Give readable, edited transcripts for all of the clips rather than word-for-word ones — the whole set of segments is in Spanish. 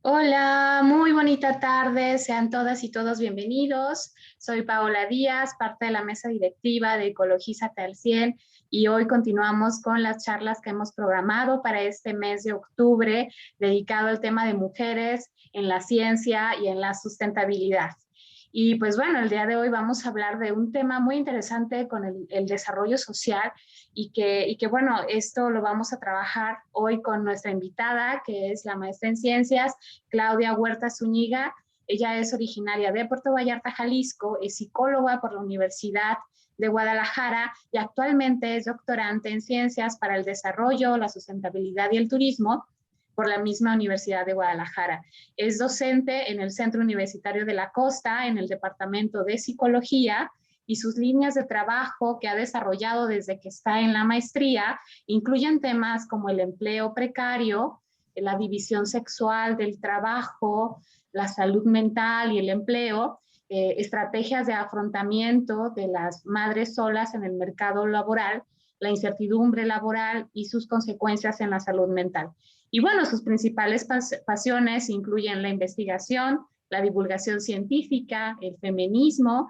Hola, muy bonita tarde, sean todas y todos bienvenidos. Soy Paola Díaz, parte de la mesa directiva de Ecologízate al 100 y hoy continuamos con las charlas que hemos programado para este mes de octubre dedicado al tema de mujeres en la ciencia y en la sustentabilidad. Y pues bueno, el día de hoy vamos a hablar de un tema muy interesante con el desarrollo social y que bueno, esto lo vamos a trabajar hoy con nuestra invitada, que es la maestra en ciencias, Claudia Huerta Zúñiga. Ella es originaria de Puerto Vallarta, Jalisco, es psicóloga por la Universidad de Guadalajara y actualmente es doctorante en ciencias para el desarrollo, la sustentabilidad y el turismo por la misma Universidad de Guadalajara. Es docente en el Centro Universitario de la Costa, en el Departamento de Psicología, y sus líneas de trabajo que ha desarrollado desde que está en la maestría incluyen temas como el empleo precario, la división sexual del trabajo, la salud mental y el empleo, estrategias de afrontamiento de las madres solas en el mercado laboral, la incertidumbre laboral y sus consecuencias en la salud mental. Y bueno, sus principales pasiones incluyen la investigación, la divulgación científica, el feminismo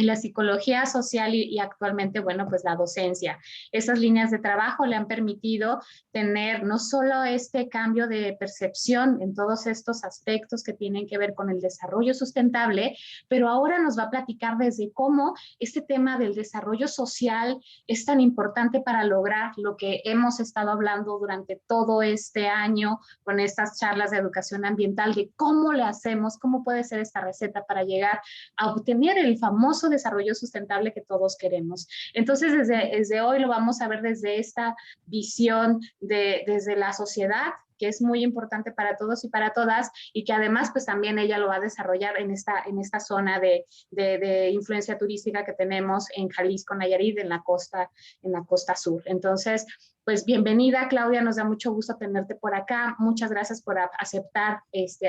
y la psicología social y actualmente, bueno, pues la docencia. Esas líneas de trabajo le han permitido tener no solo este cambio de percepción en todos estos aspectos que tienen que ver con el desarrollo sustentable, pero ahora nos va a platicar desde cómo este tema del desarrollo social es tan importante para lograr lo que hemos estado hablando durante todo este año con estas charlas de educación ambiental, de cómo le hacemos, cómo puede ser esta receta para llegar a obtener el famoso desarrollo sustentable que todos queremos. Entonces, desde hoy lo vamos a ver desde esta visión desde la sociedad, que es muy importante para todos y para todas, y que además pues también ella lo va a desarrollar en esta zona de influencia turística que tenemos en Jalisco, Nayarit, en la costa sur. Entonces, pues bienvenida, Claudia, nos da mucho gusto tenerte por acá. Muchas gracias por aceptar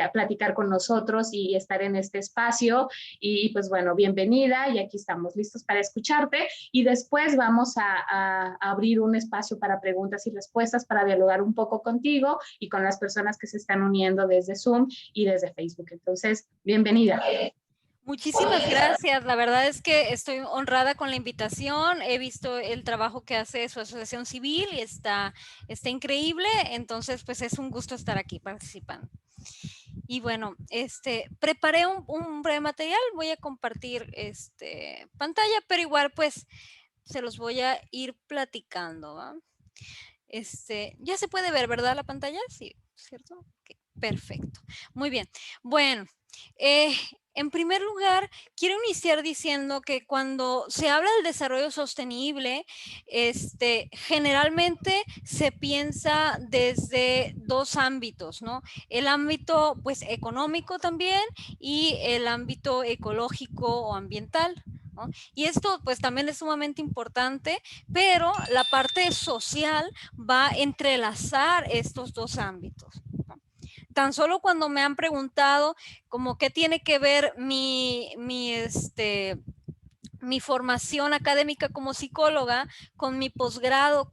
a platicar con nosotros y estar en este espacio. Y pues bueno, bienvenida y aquí estamos listos para escucharte. Y después vamos a abrir un espacio para preguntas y respuestas para dialogar un poco contigo y con las personas que se están uniendo desde Zoom y desde Facebook. Entonces, bienvenida. Muchísimas gracias. La verdad es que estoy honrada con la invitación. He visto el trabajo que hace su asociación civil y está increíble. Entonces, pues es un gusto estar aquí participando. Y bueno, preparé un breve material. Voy a compartir pantalla, pero igual pues se los voy a ir platicando, ¿va? Ya se puede ver, ¿verdad? La pantalla, sí, ¿cierto? Okay, perfecto. Muy bien. Bueno, en primer lugar, quiero iniciar diciendo que cuando se habla del desarrollo sostenible, generalmente se piensa desde dos ámbitos, ¿no? El ámbito, pues, económico también y el ámbito ecológico o ambiental, ¿no? Y esto, pues, también es sumamente importante, pero la parte social va a entrelazar estos dos ámbitos, ¿no? Tan solo cuando me han preguntado como qué tiene que ver mi formación académica como psicóloga con mi posgrado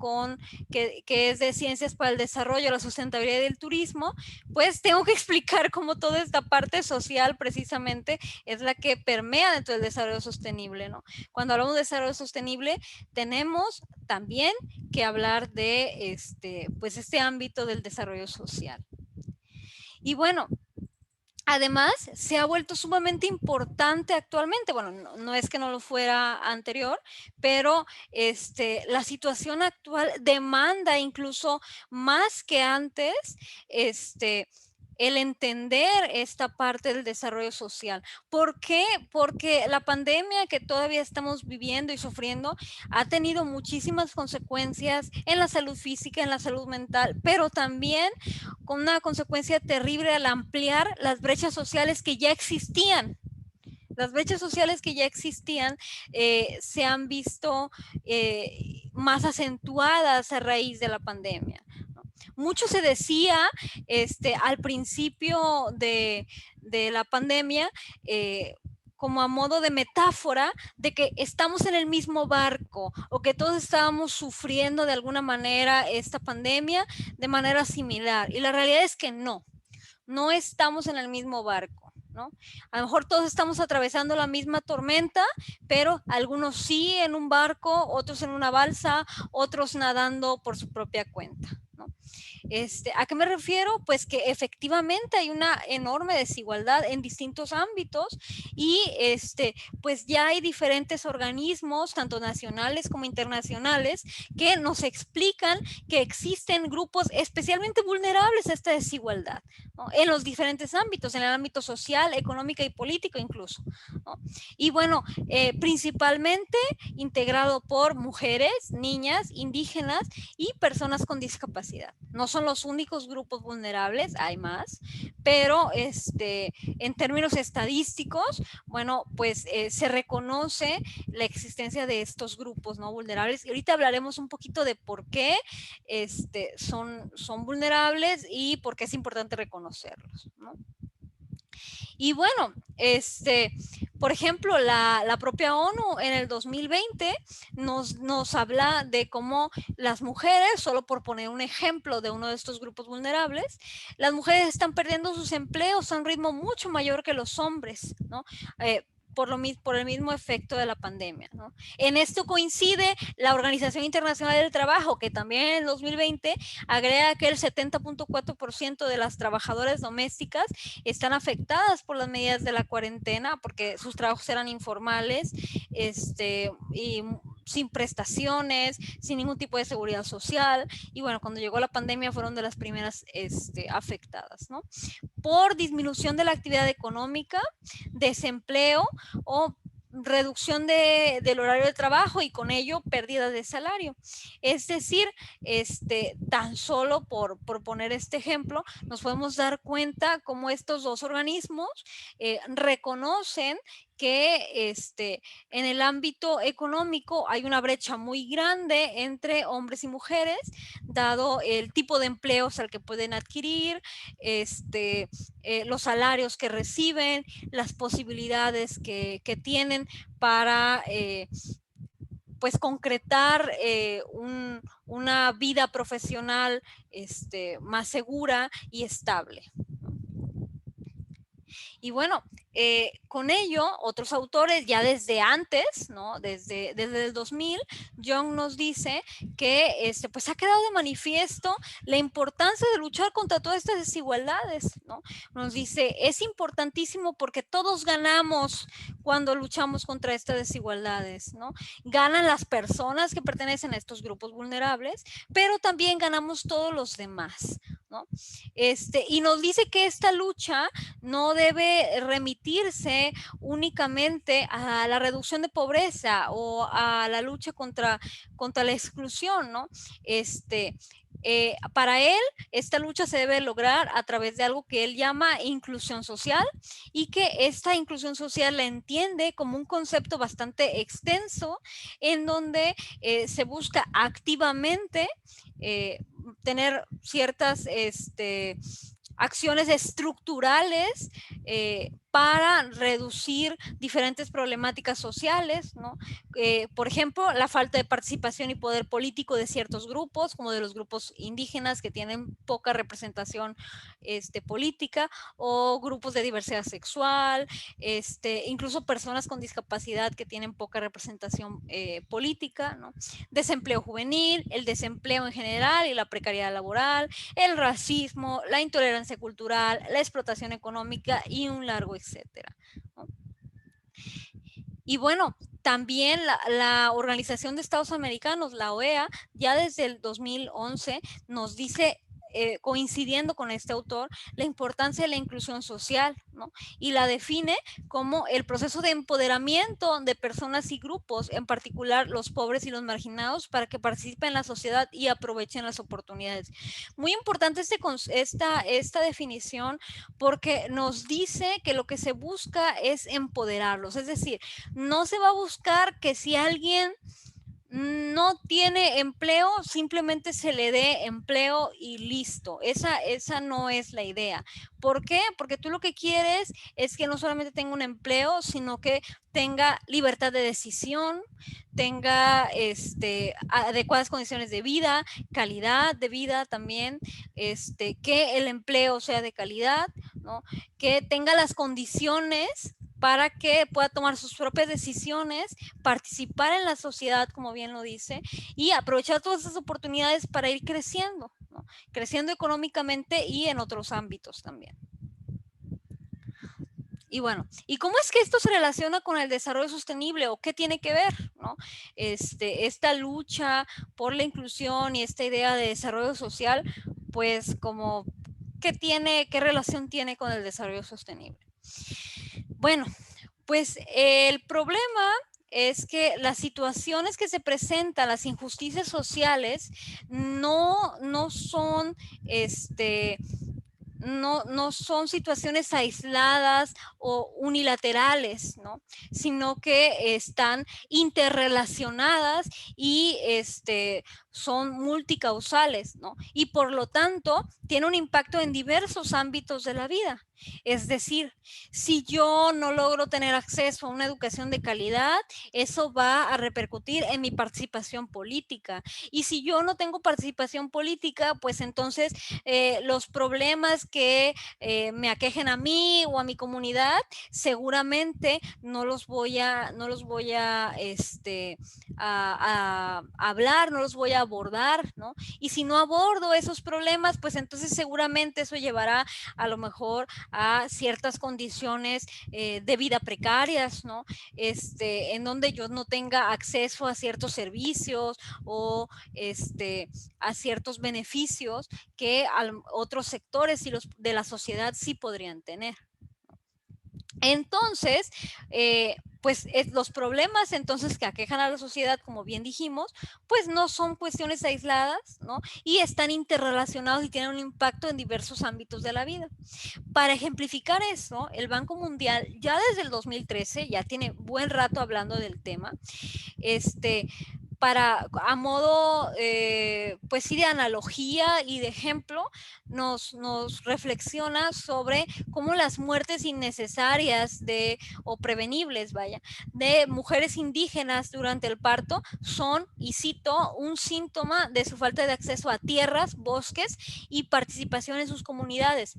que es de Ciencias para el Desarrollo, la Sustentabilidad y el Turismo, pues tengo que explicar cómo toda esta parte social precisamente es la que permea dentro del desarrollo sostenible, ¿no? Cuando hablamos de desarrollo sostenible, tenemos también que hablar de pues este ámbito del desarrollo social. Y bueno, además, se ha vuelto sumamente importante actualmente. Bueno, no es que no lo fuera anterior, pero la situación actual demanda incluso más que antes el entender esta parte del desarrollo social. ¿Por qué? Porque la pandemia que todavía estamos viviendo y sufriendo ha tenido muchísimas consecuencias en la salud física, en la salud mental, pero también con una consecuencia terrible al ampliar las brechas sociales que ya existían. Las brechas sociales que ya existían se han visto más acentuadas a raíz de la pandemia, ¿no? Mucho se decía al principio de la pandemia, como a modo de metáfora de que estamos en el mismo barco o que todos estábamos sufriendo de alguna manera esta pandemia de manera similar. Y la realidad es que no. no estamos en el mismo barco, ¿no? A lo mejor todos estamos atravesando la misma tormenta, pero algunos sí en un barco, otros en una balsa, otros nadando por su propia cuenta, ¿no? ¿A qué me refiero? Pues que efectivamente hay una enorme desigualdad en distintos ámbitos y pues ya hay diferentes organismos, tanto nacionales como internacionales, que nos explican que existen grupos especialmente vulnerables a esta desigualdad, ¿no? En los diferentes ámbitos, en el ámbito social, económico y político incluso, ¿no? Y bueno, principalmente integrado por mujeres, niñas, indígenas y personas con discapacidad. No son los únicos grupos vulnerables, hay más, pero en términos estadísticos, bueno, pues se reconoce la existencia de estos grupos no vulnerables. Y ahorita hablaremos un poquito de por qué son vulnerables y por qué es importante reconocerlos, ¿no? Y bueno, por ejemplo, la propia ONU en el 2020 nos habla de cómo las mujeres, solo por poner un ejemplo de uno de estos grupos vulnerables, las mujeres están perdiendo sus empleos a un ritmo mucho mayor que los hombres, ¿no? Por el mismo efecto de la pandemia, ¿no? En esto coincide la Organización Internacional del Trabajo, que también en 2020 agrega que el 70.4% de las trabajadoras domésticas están afectadas por las medidas de la cuarentena porque sus trabajos eran informales, y sin prestaciones, sin ningún tipo de seguridad social. Y bueno, cuando llegó la pandemia fueron de las primeras afectadas, ¿no? Por disminución de la actividad económica, desempleo o reducción del horario de trabajo y con ello pérdida de salario. Es decir, tan solo por poner este ejemplo, nos podemos dar cuenta cómo estos dos organismos reconocen que en el ámbito económico hay una brecha muy grande entre hombres y mujeres, dado el tipo de empleos al que pueden adquirir, los salarios que reciben, las posibilidades que tienen para pues concretar una vida profesional más segura y estable. Y bueno, con ello, otros autores ya desde antes, ¿no? Desde el 2000, Young nos dice que pues ha quedado de manifiesto la importancia de luchar contra todas estas desigualdades, ¿no? Nos dice, es importantísimo porque todos ganamos cuando luchamos contra estas desigualdades, ¿no? Ganan las personas que pertenecen a estos grupos vulnerables, pero también ganamos todos los demás, ¿no? Y nos dice que esta lucha no debe remitirse únicamente a la reducción de pobreza o a la lucha contra la exclusión, ¿no? Para él, esta lucha se debe lograr a través de algo que él llama inclusión social y que esta inclusión social la entiende como un concepto bastante extenso en donde se busca activamente tener ciertas acciones estructurales para reducir diferentes problemáticas sociales, ¿no? Por ejemplo, la falta de participación y poder político de ciertos grupos, como de los grupos indígenas que tienen poca representación política, o grupos de diversidad sexual, incluso personas con discapacidad que tienen poca representación política, ¿no? Desempleo juvenil, el desempleo en general y la precariedad laboral, el racismo, la intolerancia cultural, la explotación económica y un largo etcétera, ¿no? Y bueno, también la Organización de Estados Americanos, la OEA, ya desde el 2011 nos dice, coincidiendo con este autor, la importancia de la inclusión social, ¿no? Y la define como el proceso de empoderamiento de personas y grupos, en particular los pobres y los marginados, para que participen en la sociedad y aprovechen las oportunidades. Muy importante esta definición porque nos dice que lo que se busca es empoderarlos, es decir, no se va a buscar que si alguien no tiene empleo, simplemente se le dé empleo y listo. Esa no es la idea. ¿Por qué? Porque tú lo que quieres es que no solamente tenga un empleo, sino que tenga libertad de decisión, tenga adecuadas condiciones de vida, calidad de vida también, que el empleo sea de calidad, ¿no? Que tenga las condiciones para que pueda tomar sus propias decisiones, participar en la sociedad, como bien lo dice, y aprovechar todas esas oportunidades para ir creciendo, ¿no? Creciendo económicamente y en otros ámbitos también. Y bueno, ¿y cómo es que esto se relaciona con el desarrollo sostenible o qué tiene que ver, ¿no? Esta lucha por la inclusión y esta idea de desarrollo social, pues como, ¿qué relación tiene con el desarrollo sostenible? Bueno, pues el problema es que las situaciones que se presentan, las injusticias sociales, no son este, no son situaciones aisladas o unilaterales, ¿no? Sino que están interrelacionadas y son multicausales, ¿no? Y por lo tanto, tiene un impacto en diversos ámbitos de la vida. Es decir, si yo no logro tener acceso a una educación de calidad, eso va a repercutir en mi participación política. Y si yo no tengo participación política, pues entonces los problemas que me aquejen a mí o a mi comunidad, seguramente no los voy a hablar, no los voy a abordar, ¿no? Y si no abordo esos problemas, pues entonces seguramente eso llevará a lo mejor a ciertas condiciones de vida precarias, ¿no? En donde yo no tenga acceso a ciertos servicios o a ciertos beneficios que otros sectores de la sociedad sí podrían tener. Entonces, pues los problemas entonces que aquejan a la sociedad, como bien dijimos, pues no son cuestiones aisladas, ¿no? Y están interrelacionados y tienen un impacto en diversos ámbitos de la vida. Para ejemplificar eso, el Banco Mundial ya desde el 2013, ya tiene buen rato hablando del tema, a modo, pues sí, de analogía y de ejemplo, nos reflexiona sobre cómo las muertes innecesarias o prevenibles, vaya, de mujeres indígenas durante el parto son, y cito, un síntoma de su falta de acceso a tierras, bosques y participación en sus comunidades.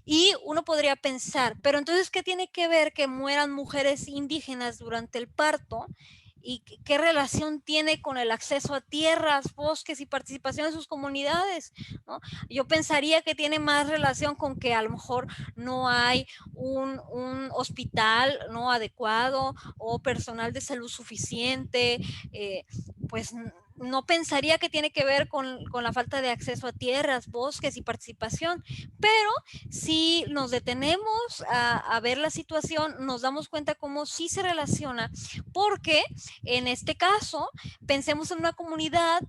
Y uno podría pensar, pero entonces, ¿qué tiene que ver que mueran mujeres indígenas durante el parto? ¿Y qué relación tiene con el acceso a tierras, bosques y participación en sus comunidades? ¿No? Yo pensaría que tiene más relación con que a lo mejor no hay un hospital no adecuado o personal de salud suficiente, pues no pensaría que tiene que ver con la falta de acceso a tierras, bosques y participación, pero si nos detenemos a ver la situación, nos damos cuenta cómo sí se relaciona, porque en este caso, pensemos en una comunidad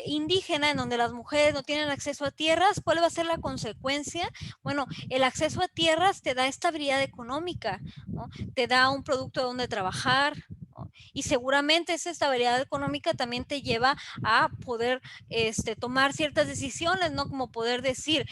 indígena en donde las mujeres no tienen acceso a tierras. ¿Cuál va a ser la consecuencia? Bueno, el acceso a tierras te da estabilidad económica, ¿no? Te da un producto donde trabajar, ¿no? Y seguramente esa estabilidad económica también te lleva a poder tomar ciertas decisiones, ¿no? Como poder decir,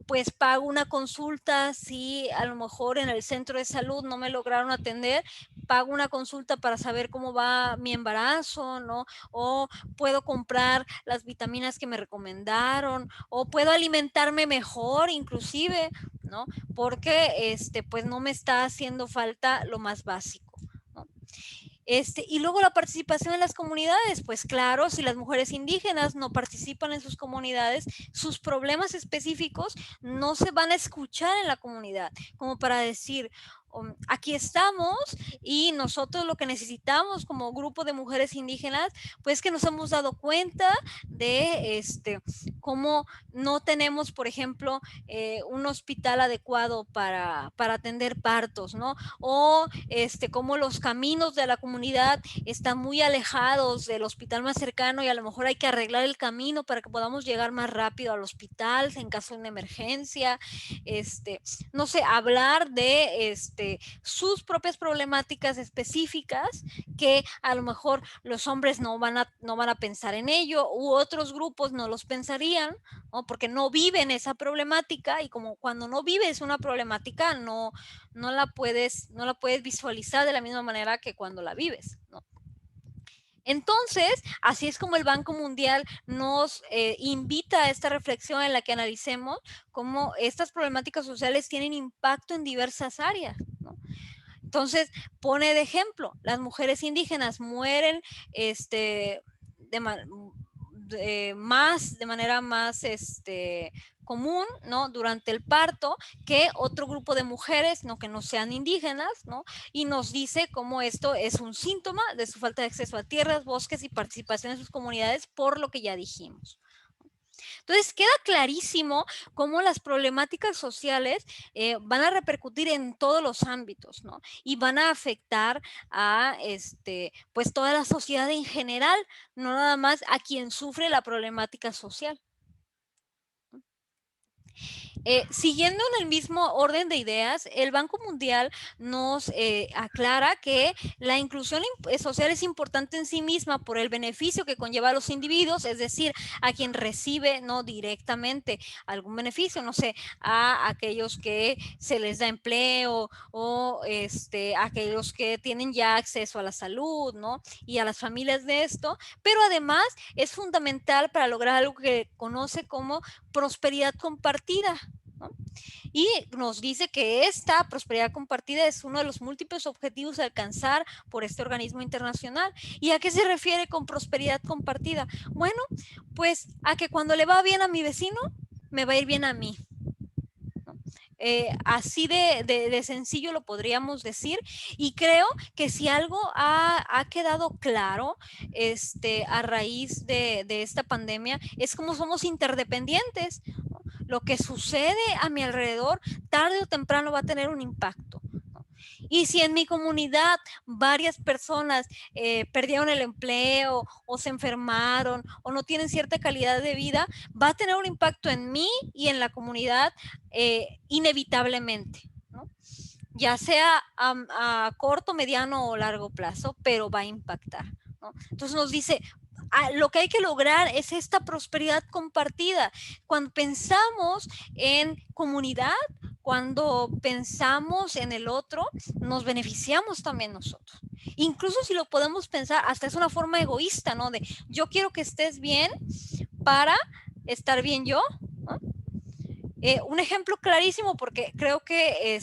pues pago una consulta si a lo mejor en el centro de salud no me lograron atender, pago una consulta para saber cómo va mi embarazo, ¿no? O puedo comprar las vitaminas que me recomendaron, o puedo alimentarme mejor inclusive, ¿no? Porque pues no me está haciendo falta lo más básico, ¿no? Y luego la participación en las comunidades, pues claro, si las mujeres indígenas no participan en sus comunidades, sus problemas específicos no se van a escuchar en la comunidad, como para decir, aquí estamos y nosotros lo que necesitamos como grupo de mujeres indígenas, pues que nos hemos dado cuenta de cómo no tenemos, por ejemplo, un hospital adecuado para atender partos, ¿no? O cómo los caminos de la comunidad están muy alejados del hospital más cercano y a lo mejor hay que arreglar el camino para que podamos llegar más rápido al hospital en caso de una emergencia, no sé, hablar de sus propias problemáticas específicas que a lo mejor los hombres no van a pensar en ello, u otros grupos no los pensarían, ¿no? Porque no viven esa problemática, y como cuando no vives una problemática no la puedes visualizar de la misma manera que cuando la vives, ¿no? Entonces, así es como el Banco Mundial nos invita a esta reflexión en la que analicemos cómo estas problemáticas sociales tienen impacto en diversas áreas, ¿no? Entonces, pone de ejemplo, las mujeres indígenas mueren de, de manera más común, ¿no? Durante el parto que otro grupo de mujeres, ¿no? Que no sean indígenas, ¿no? Y nos dice cómo esto es un síntoma de su falta de acceso a tierras, bosques y participación en sus comunidades, por lo que ya dijimos. Entonces queda clarísimo cómo las problemáticas sociales van a repercutir en todos los ámbitos, ¿no? Y van a afectar a pues toda la sociedad en general, no nada más a quien sufre la problemática social. Siguiendo en el mismo orden de ideas, el Banco Mundial nos aclara que la inclusión social es importante en sí misma por el beneficio que conlleva a los individuos, es decir, a quien recibe no directamente algún beneficio, no sé, a aquellos que se les da empleo o aquellos que tienen ya acceso a la salud, ¿no? Y a las familias de esto, pero además es fundamental para lograr algo que conoce como prosperidad compartida, ¿no? Y nos dice que esta prosperidad compartida es uno de los múltiples objetivos a alcanzar por este organismo internacional. ¿Y a qué se refiere con prosperidad compartida? Bueno, pues a que cuando le va bien a mi vecino, me va a ir bien a mí. Así de sencillo lo podríamos decir, y creo que si algo ha quedado claro a raíz de esta pandemia es cómo somos interdependientes, ¿no? Lo que sucede a mi alrededor tarde o temprano va a tener un impacto, ¿no? Y si en mi comunidad varias personas perdieron el empleo o se enfermaron o no tienen cierta calidad de vida, va a tener un impacto en mí y en la comunidad inevitablemente, ¿no? Ya sea a corto, mediano o largo plazo, pero va a impactar, ¿no? Entonces nos dice, lo que hay que lograr es esta prosperidad compartida. Cuando pensamos en comunidad, cuando pensamos en el otro, nos beneficiamos también nosotros. Incluso si lo podemos pensar, hasta es una forma egoísta, ¿no? De yo quiero que estés bien para estar bien yo, ¿no? Un ejemplo clarísimo, porque creo que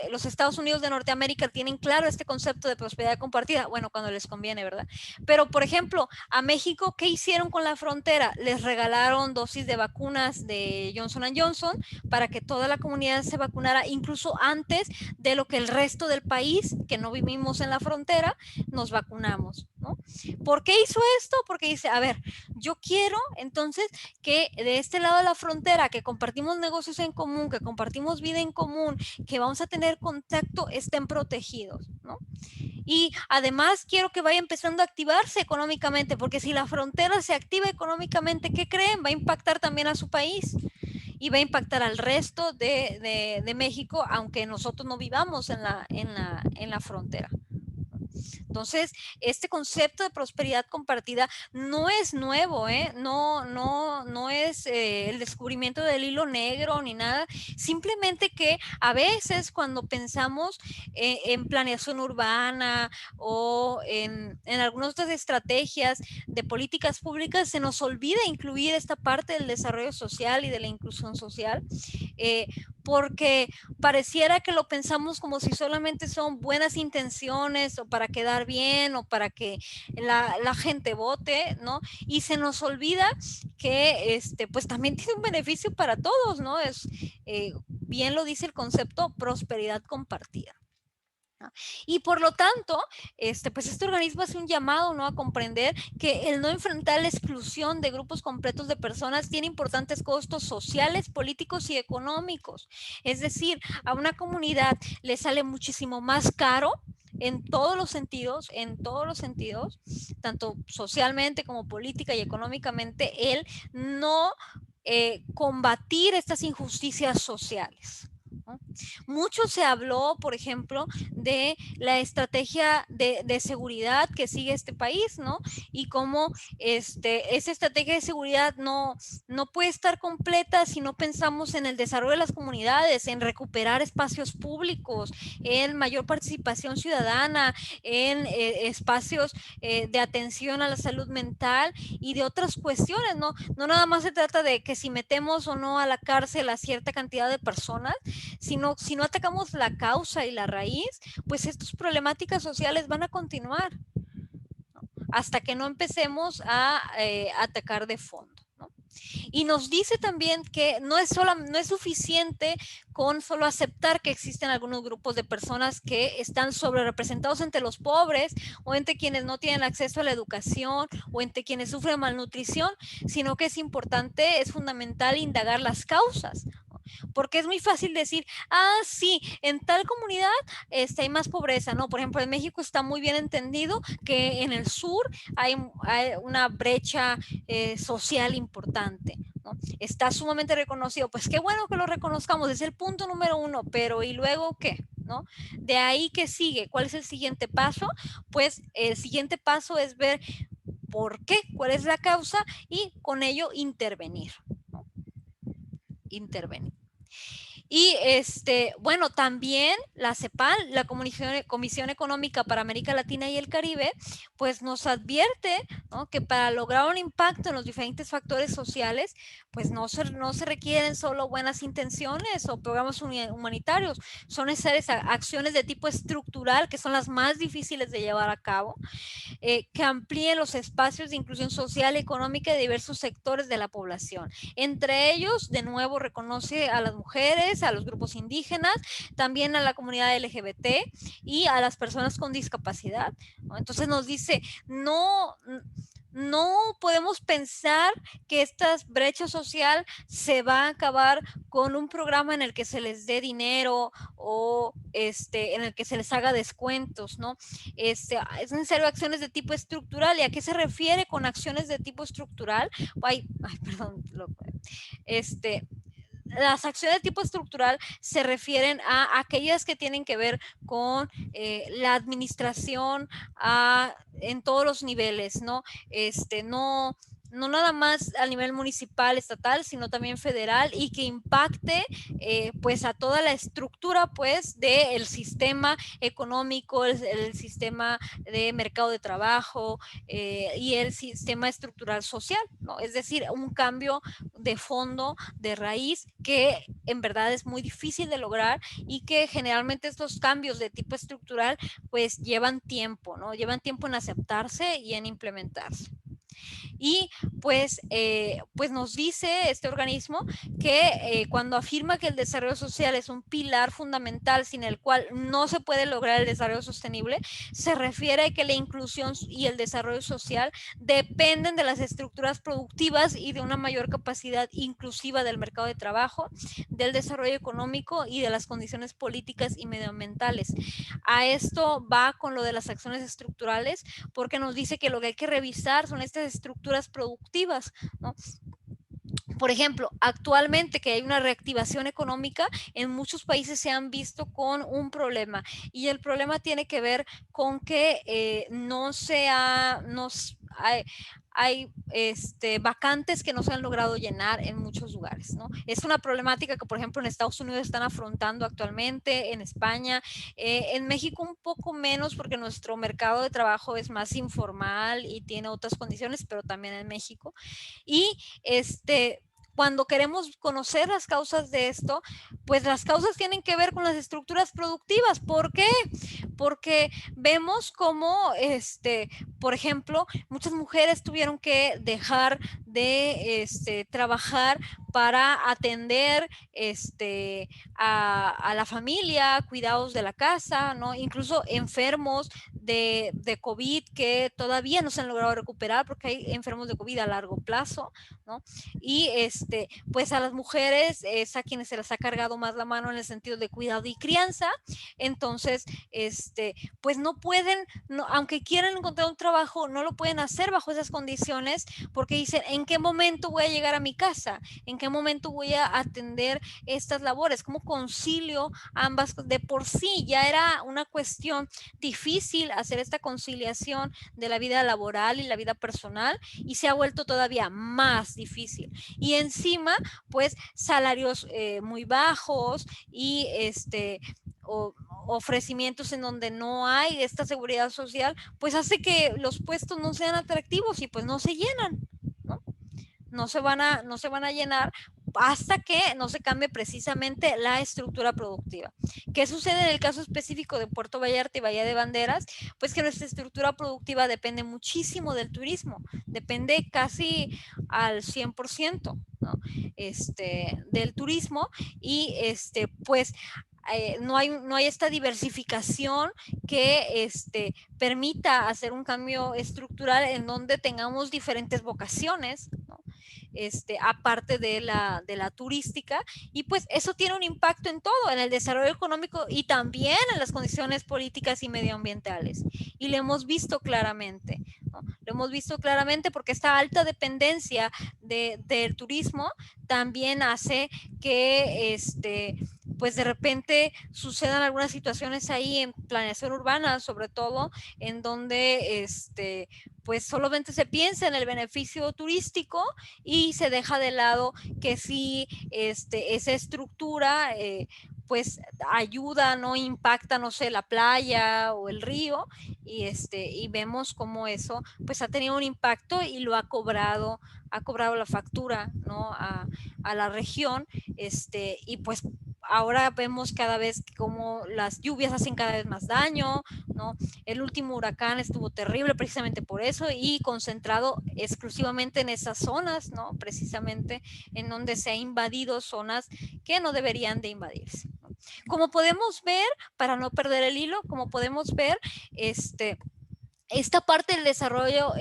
los Estados Unidos de Norteamérica tienen claro este concepto de prosperidad compartida, bueno, cuando les conviene, ¿verdad? Pero, por ejemplo, a México, ¿qué hicieron con la frontera? Les regalaron dosis de vacunas de Johnson Johnson para que toda la comunidad se vacunara, incluso antes de lo que el resto del país, que no vivimos en la frontera, nos vacunamos, ¿no? ¿Por qué hizo esto? Porque dice, a ver, yo quiero entonces que de este lado de la frontera, que compartimos negocios en común, que compartimos vida en común, que vamos a tener contacto, estén protegidos, ¿no? Y además quiero que vaya empezando a activarse económicamente, porque si la frontera se activa económicamente, ¿qué creen? Va a impactar también a su país y va a impactar al resto de México, aunque nosotros no vivamos en la frontera. Entonces, este concepto de prosperidad compartida no es nuevo, ¿eh? No es el descubrimiento del hilo negro ni nada, simplemente que a veces cuando pensamos en planeación urbana o en algunas otras estrategias de políticas públicas, se nos olvida incluir esta parte del desarrollo social y de la inclusión social, porque pareciera que lo pensamos como si solamente son buenas intenciones o para quedar bien o para que la gente vote, ¿no? Y se nos olvida que pues también tiene un beneficio para todos, ¿no? Bien lo dice el concepto prosperidad compartida. Y por lo tanto, pues este organismo hace un llamado, ¿no?, a comprender que el no enfrentar la exclusión de grupos completos de personas tiene importantes costos sociales, políticos y económicos. Es decir, a una comunidad le sale muchísimo más caro en todos los sentidos, tanto socialmente como política y económicamente, el no combatir estas injusticias sociales, ¿no? Mucho se habló, por ejemplo, de la estrategia de seguridad que sigue este país, ¿no? Y cómo esa estrategia de seguridad no puede estar completa si no pensamos en el desarrollo de las comunidades, en recuperar espacios públicos, en mayor participación ciudadana, en espacios de atención a la salud mental y de otras cuestiones, ¿no? No nada más se trata de que si metemos o no a la cárcel a cierta cantidad de personas, sino si no atacamos la causa y la raíz, pues estas problemáticas sociales van a continuar, ¿no? Hasta que no empecemos a atacar de fondo, ¿no? Y nos dice también que no es suficiente con solo aceptar que existen algunos grupos de personas que están sobre representados entre los pobres o entre quienes no tienen acceso a la educación o entre quienes sufren malnutrición, sino que es importante, es fundamental indagar las causas, ¿no? Porque es muy fácil decir, sí, en tal comunidad hay más pobreza, ¿no? Por ejemplo, en México está muy bien entendido que en el sur hay una brecha social importante, ¿no? Está sumamente reconocido, pues qué bueno que lo reconozcamos, es el punto número uno, pero ¿y luego qué? ¿No? De ahí, ¿qué sigue? ¿Cuál es el siguiente paso? Pues el siguiente paso es ver por qué, cuál es la causa y con ello intervenir, ¿no? Intervenir. Y bueno, también la CEPAL, la Comisión Económica para América Latina y el Caribe, pues nos advierte, ¿no?, que para lograr un impacto en los diferentes factores sociales, pues no se requieren solo buenas intenciones o programas humanitarios, son necesarias acciones de tipo estructural que son las más difíciles de llevar a cabo, que amplíen los espacios de inclusión social y económica de diversos sectores de la población. Entre ellos, de nuevo, reconoce a las mujeres, a los grupos indígenas, también a la comunidad LGBT y a las personas con discapacidad, ¿no? Entonces nos dice, no podemos pensar que esta brecha social se va a acabar con un programa en el que se les dé dinero o en el que se les haga descuentos, ¿no? Es necesario acciones de tipo estructural. ¿Y a qué se refiere con acciones de tipo estructural? Perdón. Las acciones de tipo estructural se refieren a aquellas que tienen que ver con la administración en todos los niveles, ¿no? No nada más a nivel municipal, estatal, sino también federal, y que impacte pues a toda la estructura pues del sistema económico, el sistema de mercado de trabajo y el sistema estructural social, ¿no? Es decir, un cambio de fondo, de raíz, que en verdad es muy difícil de lograr y que generalmente estos cambios de tipo estructural pues llevan tiempo, ¿no? Llevan tiempo en aceptarse y en implementarse. Y pues nos dice este organismo que cuando afirma que el desarrollo social es un pilar fundamental sin el cual no se puede lograr el desarrollo sostenible, se refiere a que la inclusión y el desarrollo social dependen de las estructuras productivas y de una mayor capacidad inclusiva del mercado de trabajo, del desarrollo económico y de las condiciones políticas y medioambientales. A esto va con lo de las acciones estructurales, porque nos dice que lo que hay que revisar son estas estructuras productivas, ¿no? Por ejemplo, actualmente que hay una reactivación económica, en muchos países se han visto con un problema, y el problema tiene que ver con que hay vacantes que no se han logrado llenar en muchos lugares, ¿no? Es una problemática que, por ejemplo, en Estados Unidos están afrontando actualmente, en España, en México un poco menos porque nuestro mercado de trabajo es más informal y tiene otras condiciones, pero también en México. Y cuando queremos conocer las causas de esto, pues las causas tienen que ver con las estructuras productivas. ¿Por qué? Porque vemos como, por ejemplo, muchas mujeres tuvieron que dejar de trabajar para atender a la familia, cuidados de la casa, ¿no? Incluso enfermos de COVID que todavía no se han logrado recuperar porque hay enfermos de COVID a largo plazo, ¿no? Y pues a las mujeres es a quienes se les ha cargado más la mano en el sentido de cuidado y crianza. Entonces, pues no pueden, no, aunque quieran encontrar un trabajo, no lo pueden hacer bajo esas condiciones porque dicen, ¿en qué momento voy a llegar a mi casa? ¿En qué momento voy a atender estas labores? ¿Cómo concilio ambas? De por sí ya era una cuestión difícil hacer esta conciliación de la vida laboral y la vida personal y se ha vuelto todavía más difícil. Y encima, pues salarios muy bajos y ofrecimientos en donde no hay esta seguridad social, pues hace que los puestos no sean atractivos y pues no se llenan, ¿no? No se van a llenar hasta que no se cambie precisamente la estructura productiva. ¿Qué sucede en el caso específico de Puerto Vallarta y Bahía de Banderas? Pues que nuestra estructura productiva depende muchísimo del turismo, depende casi al 100%, ¿no? Del turismo y pues no hay esta diversificación que permita hacer un cambio estructural en donde tengamos diferentes vocaciones, ¿no? Aparte de la turística, y pues eso tiene un impacto en todo, en el desarrollo económico y también en las condiciones políticas y medioambientales. Y lo hemos visto claramente, ¿no? Lo hemos visto claramente porque esta alta dependencia del turismo también hace que pues de repente sucedan algunas situaciones ahí en planeación urbana, sobre todo, en donde pues solamente se piensa en el beneficio turístico y se deja de lado que sí esa estructura pues ayuda, no impacta, no sé, la playa o el río y vemos cómo eso pues ha tenido un impacto y lo ha cobrado la factura, ¿no? a la región y pues ahora vemos cada vez como las lluvias hacen cada vez más daño, ¿no? El último huracán estuvo terrible precisamente por eso y concentrado exclusivamente en esas zonas, ¿no? Precisamente en donde se ha invadido zonas que no deberían de invadirse, ¿no? Como podemos ver, para no perder el hilo, como podemos ver, esta parte del desarrollo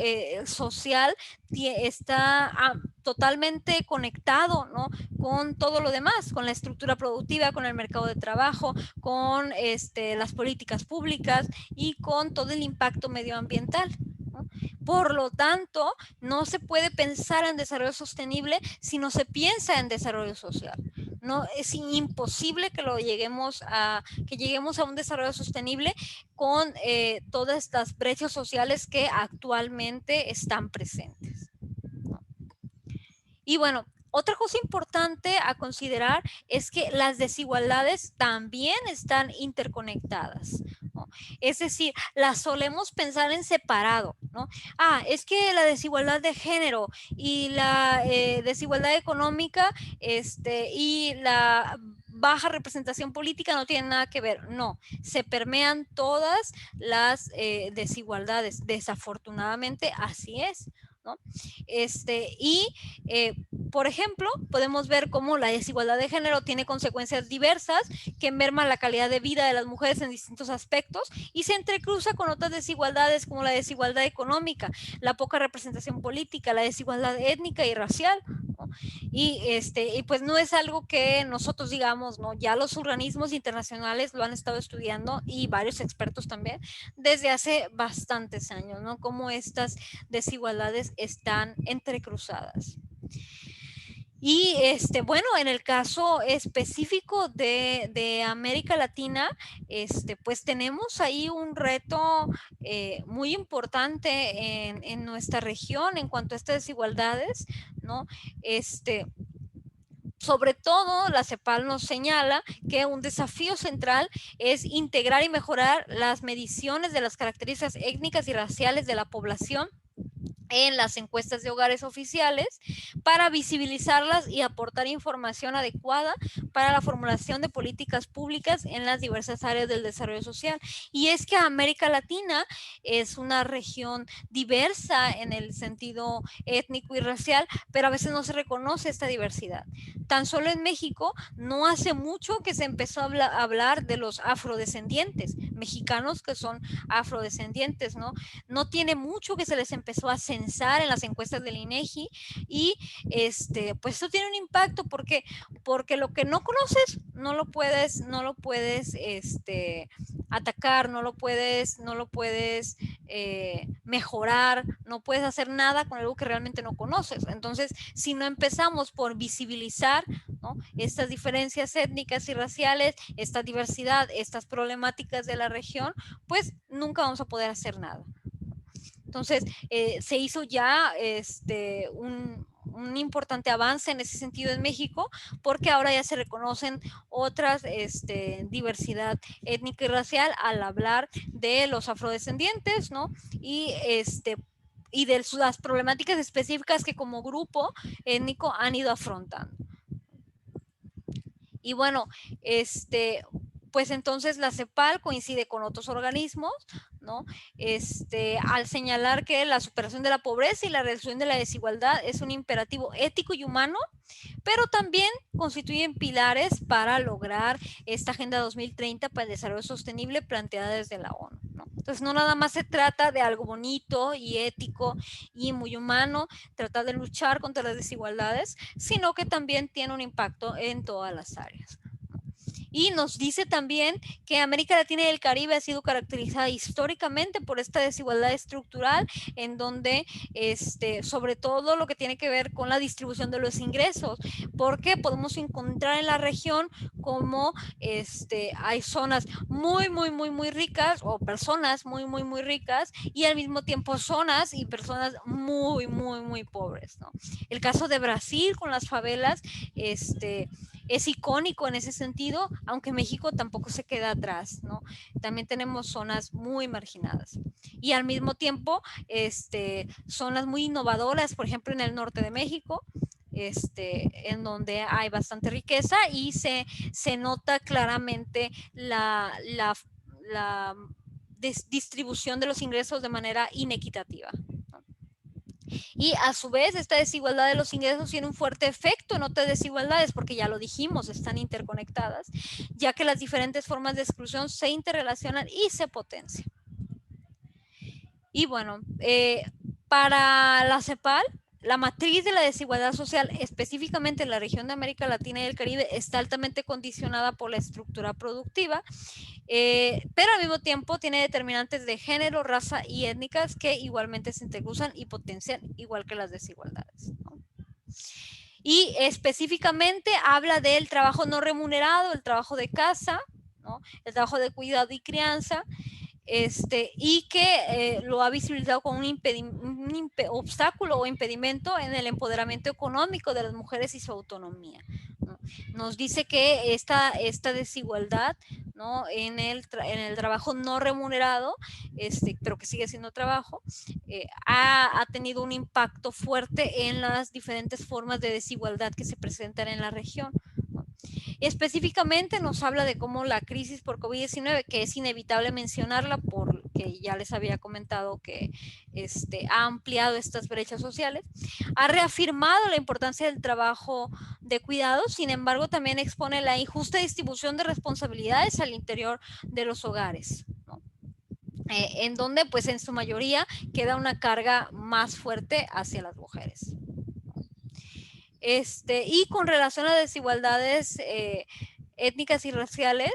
social está totalmente conectado, ¿no? Con todo lo demás, con la estructura productiva, con el mercado de trabajo, con las políticas públicas y con todo el impacto medioambiental, ¿no? Por lo tanto, no se puede pensar en desarrollo sostenible si no se piensa en desarrollo social. No, es imposible que lleguemos a un desarrollo sostenible con todas estas brechas sociales que actualmente están presentes, ¿no? Y bueno, otra cosa importante a considerar es que las desigualdades también están interconectadas, ¿no? Es decir, las solemos pensar en separado, ¿no? Es que la desigualdad de género y la desigualdad económica y la baja representación política no tienen nada que ver. No, se permean todas las desigualdades. Desafortunadamente, así es, ¿no? Y por ejemplo, podemos ver cómo la desigualdad de género tiene consecuencias diversas que merman la calidad de vida de las mujeres en distintos aspectos y se entrecruza con otras desigualdades como la desigualdad económica, la poca representación política, la desigualdad étnica y racial, ¿no? Y pues no es algo que nosotros digamos, ¿no? Ya los organismos internacionales lo han estado estudiando y varios expertos también desde hace bastantes años, ¿no? Cómo estas desigualdades están entrecruzadas. Y bueno, en el caso específico de América Latina, pues tenemos ahí un reto muy importante en nuestra región en cuanto a estas desigualdades, ¿no? Sobre todo, la CEPAL nos señala que un desafío central es integrar y mejorar las mediciones de las características étnicas y raciales de la población en las encuestas de hogares oficiales para visibilizarlas y aportar información adecuada para la formulación de políticas públicas en las diversas áreas del desarrollo social. Y es que América Latina es una región diversa en el sentido étnico y racial, pero a veces no se reconoce esta diversidad. Tan solo en México no hace mucho que se empezó a hablar de los afrodescendientes, mexicanos que son afrodescendientes, ¿no? No tiene mucho que se les empezó a censar en las encuestas del INEGI y pues eso tiene un impacto porque lo que no conoces no lo puedes atacar, no lo puedes mejorar, no puedes hacer nada con algo que realmente no conoces. Entonces, si no empezamos por visibilizar, ¿no?, estas diferencias étnicas y raciales, esta diversidad, estas problemáticas de la región, pues nunca vamos a poder hacer nada. Entonces, se hizo ya un importante avance en ese sentido en México, porque ahora ya se reconocen otras diversidad étnica y racial al hablar de los afrodescendientes, ¿no? Y de las problemáticas específicas que como grupo étnico han ido afrontando. Y bueno, pues entonces la CEPAL coincide con otros organismos, ¿no? Al señalar que la superación de la pobreza y la reducción de la desigualdad es un imperativo ético y humano, pero también constituyen pilares para lograr esta Agenda 2030 para el Desarrollo Sostenible planteada desde la ONU, ¿no? Entonces, no nada más se trata de algo bonito y ético y muy humano, tratar de luchar contra las desigualdades, sino que también tiene un impacto en todas las áreas. Y nos dice también que América Latina y el Caribe ha sido caracterizada históricamente por esta desigualdad estructural, en donde sobre todo lo que tiene que ver con la distribución de los ingresos, porque podemos encontrar en la región como hay zonas muy, muy, muy, muy ricas o personas muy, muy, muy ricas y al mismo tiempo zonas y personas muy, muy, muy pobres, ¿no? El caso de Brasil con las favelas, es icónico en ese sentido, aunque México tampoco se queda atrás, ¿no? También tenemos zonas muy marginadas. Y al mismo tiempo, zonas muy innovadoras, por ejemplo, en el norte de México, en donde hay bastante riqueza y se nota claramente la distribución de los ingresos de manera inequitativa. Y a su vez, esta desigualdad de los ingresos tiene un fuerte efecto en otras desigualdades, porque ya lo dijimos, están interconectadas, ya que las diferentes formas de exclusión se interrelacionan y se potencian. Y bueno, para la CEPAL, la matriz de la desigualdad social, específicamente en la región de América Latina y el Caribe, está altamente condicionada por la estructura productiva, pero al mismo tiempo tiene determinantes de género, raza y étnicas que igualmente se intercruzan y potencian igual que las desigualdades, ¿no? Y específicamente habla del trabajo no remunerado, el trabajo de casa, ¿no?, el trabajo de cuidado y crianza, y que lo ha visibilizado como un obstáculo o impedimento en el empoderamiento económico de las mujeres y su autonomía, ¿no? Nos dice que esta desigualdad, ¿no?, en el trabajo no remunerado, pero que sigue siendo trabajo, ha tenido un impacto fuerte en las diferentes formas de desigualdad que se presentan en la región, ¿no? Específicamente nos habla de cómo la crisis por COVID-19, que es inevitable mencionarla porque ya les había comentado que ha ampliado estas brechas sociales, ha reafirmado la importancia del trabajo de cuidado, sin embargo también expone la injusta distribución de responsabilidades al interior de los hogares, ¿no? En donde pues en su mayoría queda una carga más fuerte hacia las mujeres. Y con relación a desigualdades étnicas y raciales,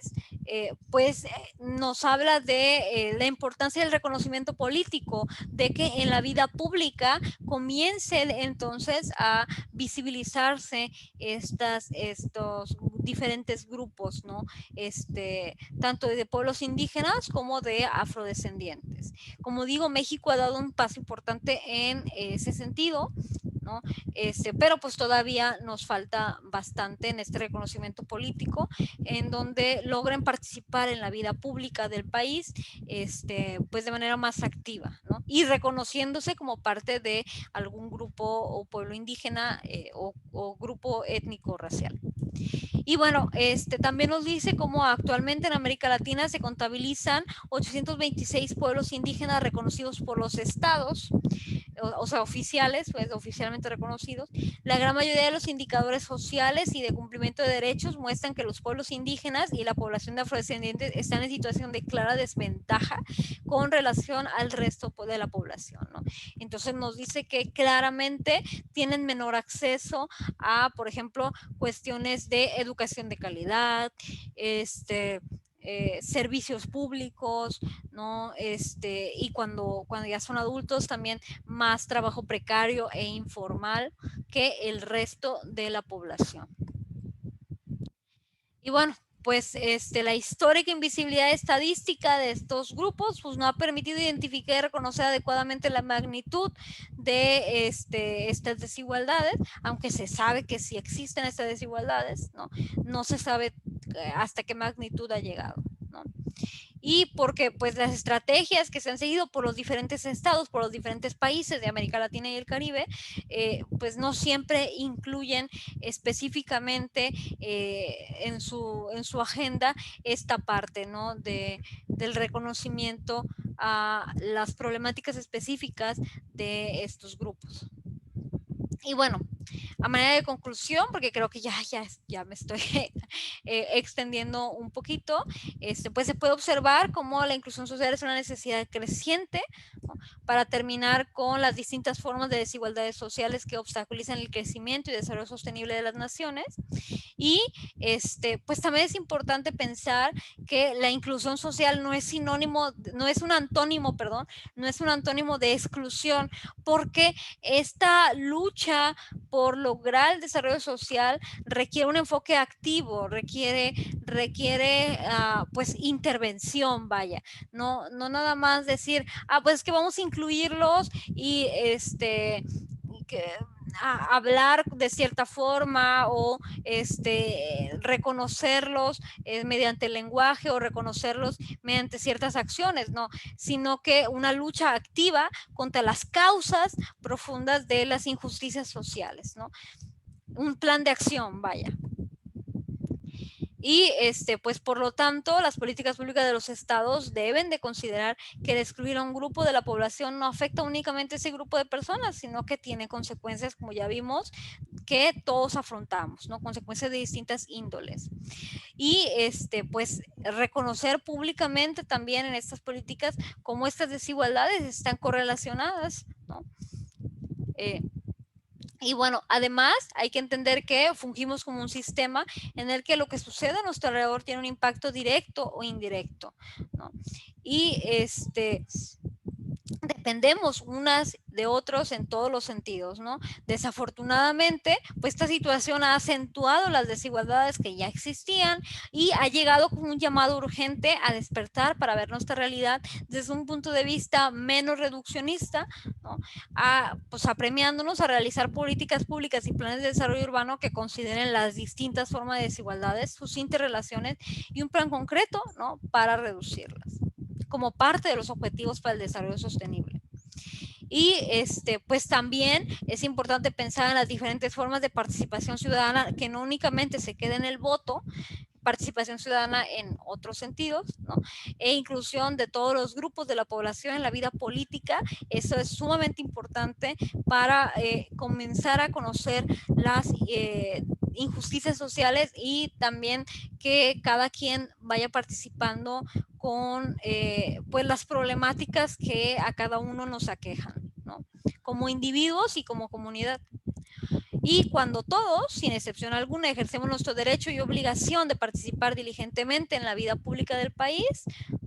pues nos habla de la importancia del reconocimiento político, de que en la vida pública comiencen entonces a visibilizarse estos diferentes grupos, ¿no? Tanto de pueblos indígenas como de afrodescendientes. Como digo, México ha dado un paso importante en ese sentido, ¿no? Pero pues todavía nos falta bastante en este reconocimiento político, en donde logren participar en la vida pública del país, pues de manera más activa, ¿no? Y reconociéndose como parte de algún grupo o pueblo indígena o grupo étnico racial. Y bueno, también nos dice cómo actualmente en América Latina se contabilizan 826 pueblos indígenas reconocidos por los estados, o sea, oficiales, pues oficialmente reconocidos, la gran mayoría de los indicadores sociales y de cumplimiento de derechos muestran que los pueblos indígenas y la población de afrodescendientes están en situación de clara desventaja con relación al resto de la población, ¿no? Entonces nos dice que claramente tienen menor acceso a, por ejemplo, cuestiones de educación de calidad, servicios públicos, ¿no? Y cuando ya son adultos también más trabajo precario e informal que el resto de la población. Y bueno, pues la histórica invisibilidad estadística de estos grupos pues no ha permitido identificar y reconocer adecuadamente la magnitud de estas desigualdades, aunque se sabe que sí existen estas desigualdades, ¿no? No se sabe hasta qué magnitud ha llegado, ¿no? Y porque pues las estrategias que se han seguido por los diferentes estados, por los diferentes países de América Latina y el Caribe, pues no siempre incluyen específicamente en su agenda esta parte, ¿no? Del reconocimiento a las problemáticas específicas de estos grupos. Y bueno, a manera de conclusión, porque creo que ya me estoy extendiendo un poquito, pues se puede observar cómo la inclusión social es una necesidad creciente, ¿no? Para terminar con las distintas formas de desigualdades sociales que obstaculizan el crecimiento y desarrollo sostenible de las naciones. Y pues también es importante pensar que la inclusión social no es sinónimo, no es un antónimo, perdón, no es un antónimo de exclusión, porque esta lucha por lograr el desarrollo social requiere un enfoque activo, requiere pues intervención, vaya, no nada más decir, pues es que vamos a incluirlos y que, hablar de cierta forma o reconocerlos mediante el lenguaje o reconocerlos mediante ciertas acciones, no, sino que una lucha activa contra las causas profundas de las injusticias sociales, ¿no? Un plan de acción, vaya. Y pues por lo tanto, las políticas públicas de los estados deben de considerar que el excluir a un grupo de la población no afecta únicamente a ese grupo de personas, sino que tiene consecuencias, como ya vimos, que todos afrontamos, ¿no? Consecuencias de distintas índoles. Y pues reconocer públicamente también en estas políticas cómo estas desigualdades están correlacionadas, ¿no? Y bueno, además hay que entender que fungimos como un sistema en el que lo que sucede a nuestro alrededor tiene un impacto directo o indirecto, ¿no? Y dependemos unas de otros en todos los sentidos, ¿no? Desafortunadamente, pues esta situación ha acentuado las desigualdades que ya existían y ha llegado con un llamado urgente a despertar para ver nuestra realidad desde un punto de vista menos reduccionista, ¿no? Pues apremiándonos a realizar políticas públicas y planes de desarrollo urbano que consideren las distintas formas de desigualdades, sus interrelaciones y un plan concreto, ¿no? Para reducirlas, como parte de los objetivos para el desarrollo sostenible. Y pues también es importante pensar en las diferentes formas de participación ciudadana que no únicamente se quede en el voto, participación ciudadana en otros sentidos, ¿no? E inclusión de todos los grupos de la población en la vida política. Eso es sumamente importante para comenzar a conocer las injusticias sociales y también que cada quien vaya participando con pues las problemáticas que a cada uno nos aquejan, ¿no? Como individuos y como comunidad. Y cuando todos, sin excepción alguna, ejercemos nuestro derecho y obligación de participar diligentemente en la vida pública del país,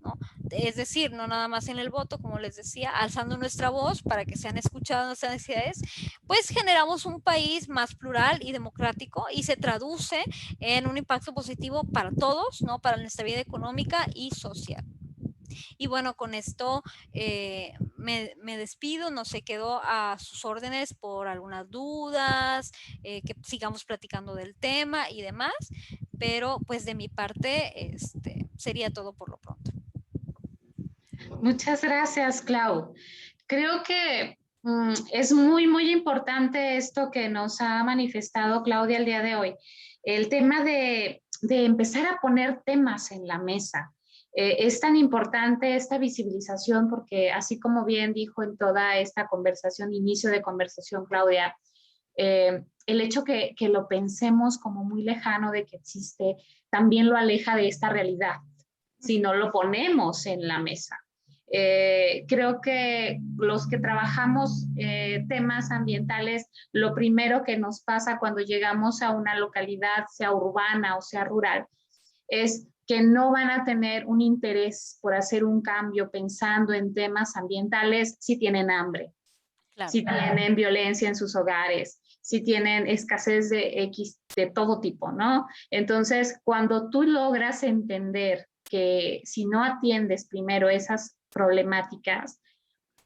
¿no? Es decir, no nada más en el voto, como les decía, alzando nuestra voz para que sean escuchadas nuestras necesidades, pues generamos un país más plural y democrático y se traduce en un impacto positivo para todos, ¿no? Para nuestra vida económica y social. Y bueno, con esto me despido, no sé, quedo a sus órdenes por algunas dudas, que sigamos platicando del tema y demás, pero pues de mi parte sería todo por lo pronto. Muchas gracias, Clau. Creo que es muy, muy importante esto que nos ha manifestado Claudia el día de hoy. El tema de empezar a poner temas en la mesa. Es tan importante esta visibilización porque así como bien dijo en toda esta conversación, inicio de conversación, Claudia, el hecho que lo pensemos como muy lejano de que existe, también lo aleja de esta realidad, si no lo ponemos en la mesa. Creo que los que trabajamos temas ambientales, lo primero que nos pasa cuando llegamos a una localidad, sea urbana o sea rural, es que no van a tener un interés por hacer un cambio pensando en temas ambientales si tienen hambre, Claro. si tienen violencia en sus hogares, si tienen escasez de X de todo tipo, ¿no? Entonces, cuando tú logras entender que si no atiendes primero esas problemáticas,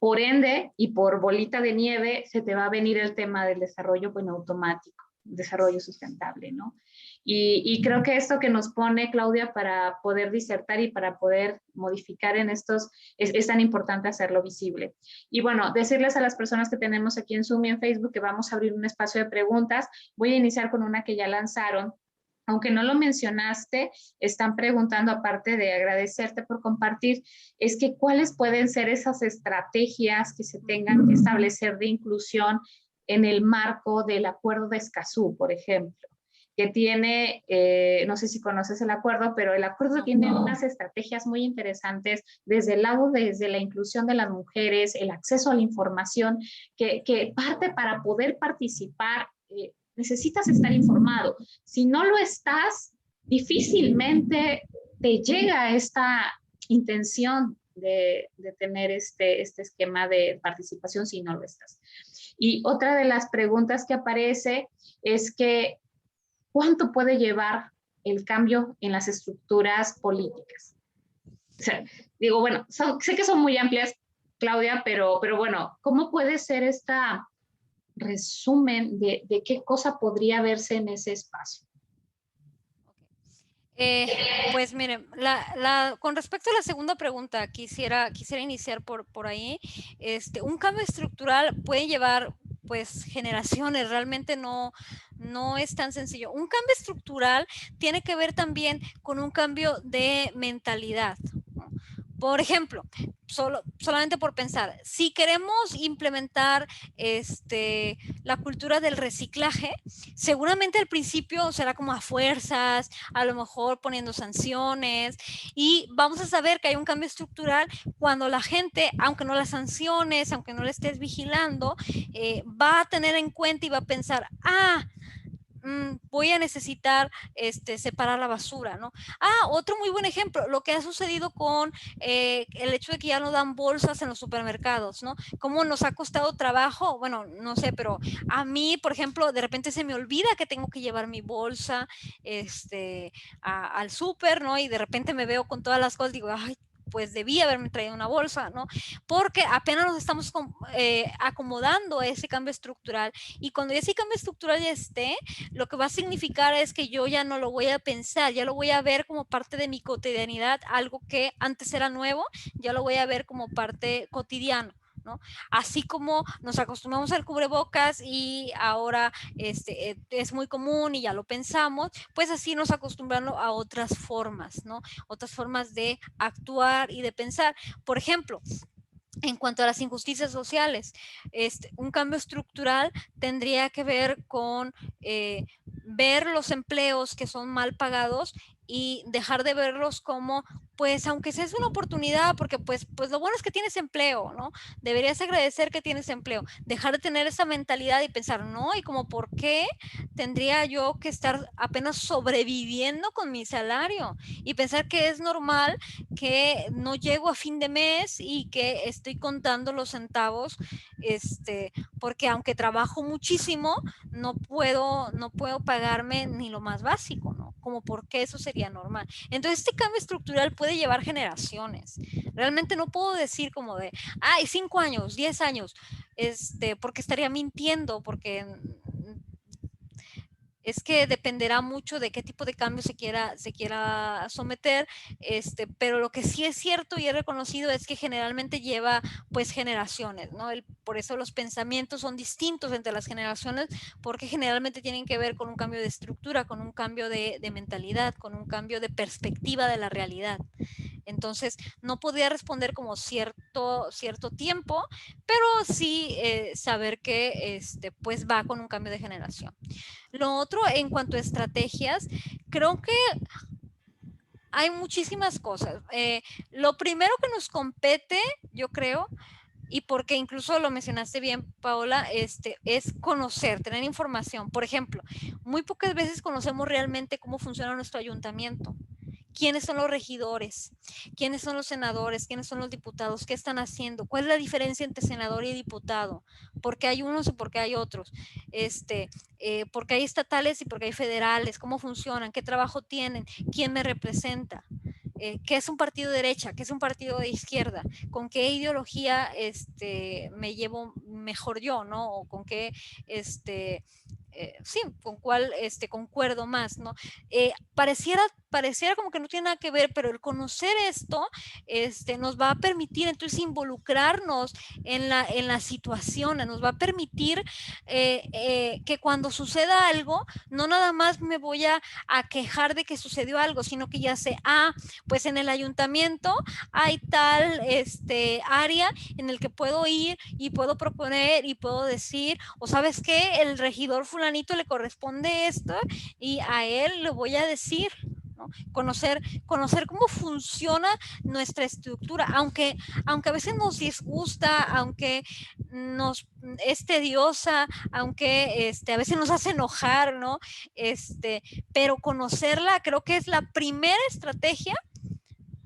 por ende y por bolita de nieve, se te va a venir el tema del desarrollo en automático, desarrollo sustentable, ¿no? Y creo que esto que nos pone Claudia para poder disertar y para poder modificar en estos, es tan importante hacerlo visible. Y bueno, decirles a las personas que tenemos aquí en Zoom y en Facebook que vamos a abrir un espacio de preguntas. Voy a iniciar con una que ya lanzaron. Aunque no lo mencionaste, están preguntando, aparte de agradecerte por compartir, es que cuáles pueden ser esas estrategias que se tengan que establecer de inclusión en el marco del Acuerdo de Escazú, por ejemplo, que tiene, no sé si conoces el acuerdo, pero el acuerdo tiene unas estrategias muy interesantes desde el lado, desde la inclusión de las mujeres, el acceso a la información, que parte para poder participar. Necesitas estar informado. Si no lo estás, difícilmente te llega esta intención de tener este esquema de participación si no lo estás. Y otra de las preguntas que aparece es que ¿cuánto puede llevar el cambio en las estructuras políticas? O sea, digo, bueno, sé que son muy amplias, Claudia, pero bueno, ¿cómo puede ser esta resumen de qué cosa podría verse en ese espacio? Pues miren, con respecto a la segunda pregunta, quisiera iniciar por ahí. Un cambio estructural puede llevar pues generaciones, realmente no es tan sencillo. Un cambio estructural tiene que ver también con un cambio de mentalidad, ¿no? Por ejemplo, solamente por pensar, si queremos implementar la cultura del reciclaje, seguramente al principio será como a fuerzas, a lo mejor poniendo sanciones, y vamos a saber que hay un cambio estructural cuando la gente, aunque no la sanciones, aunque no la estés vigilando, va a tener en cuenta y va a pensar, voy a necesitar separar la basura, ¿no? Otro muy buen ejemplo, lo que ha sucedido con el hecho de que ya no dan bolsas en los supermercados, ¿no? ¿Cómo nos ha costado trabajo? Bueno, no sé, pero a mí, por ejemplo, de repente se me olvida que tengo que llevar mi bolsa al súper, ¿no? Y de repente me veo con todas las cosas, digo, ay, pues debí haberme traído una bolsa, ¿no? Porque apenas nos estamos acomodando a ese cambio estructural, y cuando ese cambio estructural ya esté, lo que va a significar es que yo ya no lo voy a pensar, ya lo voy a ver como parte de mi cotidianidad, algo que antes era nuevo, ya lo voy a ver como parte cotidiano, ¿no? Así como nos acostumbramos al cubrebocas y ahora es muy común y ya lo pensamos, pues así nos acostumbramos a otras formas, ¿no? Otras formas de actuar y de pensar. Por ejemplo, en cuanto a las injusticias sociales, un cambio estructural tendría que ver con ver los empleos que son mal pagados y dejar de verlos como, pues, aunque sea es una oportunidad, porque pues lo bueno es que tienes empleo, ¿no? Deberías agradecer que tienes empleo, dejar de tener esa mentalidad y pensar, no, y como, ¿por qué tendría yo que estar apenas sobreviviendo con mi salario? Y pensar que es normal que no llego a fin de mes y que estoy contando los centavos, porque aunque trabajo muchísimo, no puedo pagarme ni lo más básico, ¿no? Como porque eso sería normal. Entonces, este cambio estructural puede llevar generaciones. Realmente no puedo decir como de, 5 años, 10 años, porque estaría mintiendo, porque es que dependerá mucho de qué tipo de cambio se quiera someter, pero lo que sí es cierto y he reconocido es que generalmente lleva pues generaciones, ¿no? Por eso los pensamientos son distintos entre las generaciones, porque generalmente tienen que ver con un cambio de estructura, con un cambio de mentalidad, con un cambio de perspectiva de la realidad. Entonces, no podía responder como cierto tiempo, pero sí saber que pues va con un cambio de generación. Lo otro, en cuanto a estrategias, creo que hay muchísimas cosas. Lo primero que nos compete, yo creo, y porque incluso lo mencionaste bien, Paola, es conocer, tener información. Por ejemplo, muy pocas veces conocemos realmente cómo funciona nuestro ayuntamiento. ¿Quiénes son los regidores? ¿Quiénes son los senadores? ¿Quiénes son los diputados? ¿Qué están haciendo? ¿Cuál es la diferencia entre senador y diputado? ¿Por qué hay unos y por qué hay otros? ¿Por qué hay estatales y por qué hay federales? ¿Cómo funcionan? ¿Qué trabajo tienen? ¿Quién me representa? ¿Qué es un partido de derecha? ¿Qué es un partido de izquierda? ¿Con qué ideología me llevo mejor yo, ¿no? O con qué, sí, con cuál concuerdo más, ¿no? Pareciera como que no tiene nada que ver, pero el conocer esto nos va a permitir entonces involucrarnos en la situación, nos va a permitir que cuando suceda algo, no nada más me voy a quejar de que sucedió algo, sino que ya sé, pues en el ayuntamiento hay tal área en el que puedo ir y puedo proponer y puedo decir, o sabes qué, el regidor fulanito le corresponde esto y a él lo voy a decir, ¿no? Conocer cómo funciona nuestra estructura, aunque a veces nos disgusta, aunque nos es tediosa, aunque a veces nos hace enojar, ¿no? Pero conocerla creo que es la primera estrategia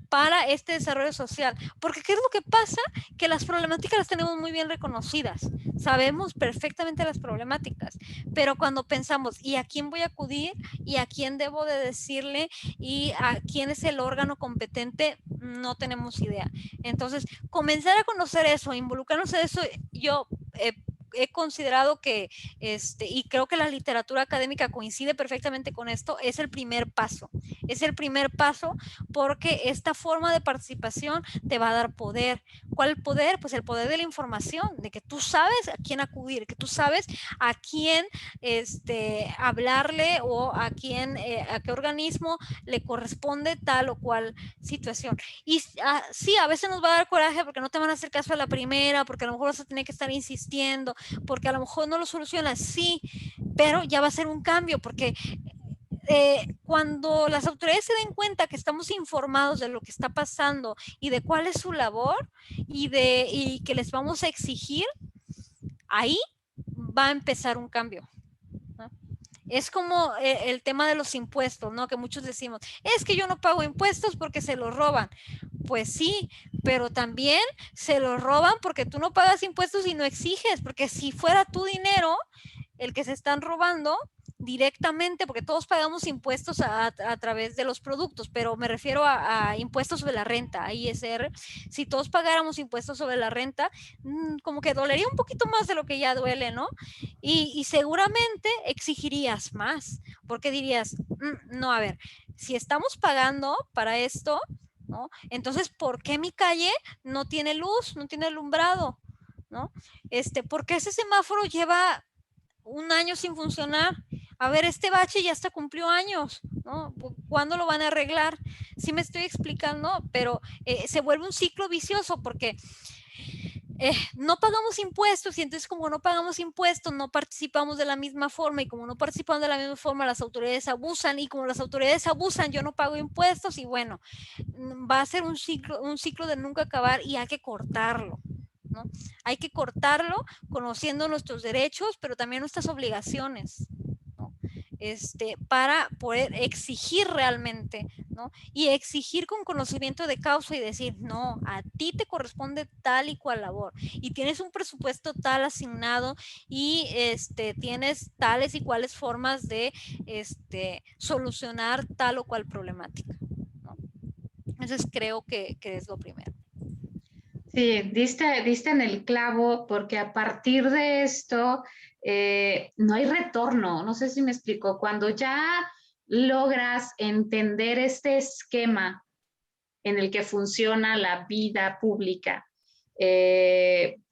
para este desarrollo social. Porque ¿qué es lo que pasa? Que las problemáticas las tenemos muy bien reconocidas. Sabemos perfectamente las problemáticas. Pero cuando pensamos, ¿y a quién voy a acudir? ¿Y a quién debo de decirle? ¿Y a quién es el órgano competente? No tenemos idea. Entonces, comenzar a conocer eso, involucrarnos en eso, yo he considerado que, y creo que la literatura académica coincide perfectamente con esto, es el primer paso. Es el primer paso porque esta forma de participación te va a dar poder. ¿Cuál poder? Pues el poder de la información, de que tú sabes a quién acudir, que tú sabes a quién hablarle o a quién, a qué organismo le corresponde tal o cual situación. Y sí, a veces nos va a dar coraje porque no te van a hacer caso a la primera, porque a lo mejor vas a tener que estar insistiendo, porque a lo mejor no lo solucionas, sí, pero ya va a ser un cambio, porque cuando las autoridades se den cuenta que estamos informados de lo que está pasando y de cuál es su labor y que les vamos a exigir, ahí va a empezar un cambio, ¿no? Es como el tema de los impuestos, ¿no? Que muchos decimos, es que yo no pago impuestos porque se los roban. Pues sí, pero también se los roban porque tú no pagas impuestos y no exiges, porque si fuera tu dinero el que se están robando directamente, porque todos pagamos impuestos a través de los productos, pero me refiero a impuestos sobre la renta, a ISR. Si todos pagáramos impuestos sobre la renta, como que dolería un poquito más de lo que ya duele, ¿no? Y seguramente exigirías más, porque dirías, no, a ver, si estamos pagando para esto, ¿no? Entonces, ¿por qué mi calle no tiene luz, no tiene alumbrado? ¿No? ¿Por qué ese semáforo lleva un año sin funcionar? A ver, este bache ya hasta cumplió años, ¿no? ¿Cuándo lo van a arreglar? Sí me estoy explicando, pero se vuelve un ciclo vicioso porque no pagamos impuestos y entonces como no pagamos impuestos no participamos de la misma forma y como no participamos de la misma forma las autoridades abusan y como las autoridades abusan yo no pago impuestos y bueno, va a ser un ciclo de nunca acabar y hay que cortarlo, ¿no? Hay que cortarlo conociendo nuestros derechos, pero también nuestras obligaciones, ¿no? Para poder exigir realmente, ¿no? Y exigir con conocimiento de causa y decir, no, a ti te corresponde tal y cual labor y tienes un presupuesto tal asignado y tienes tales y cuales formas de solucionar tal o cual problemática, ¿no? Entonces creo que es lo primero. Sí, diste en el clavo porque a partir de esto no hay retorno. No sé si me explico. Cuando ya logras entender este esquema en el que funciona la vida pública,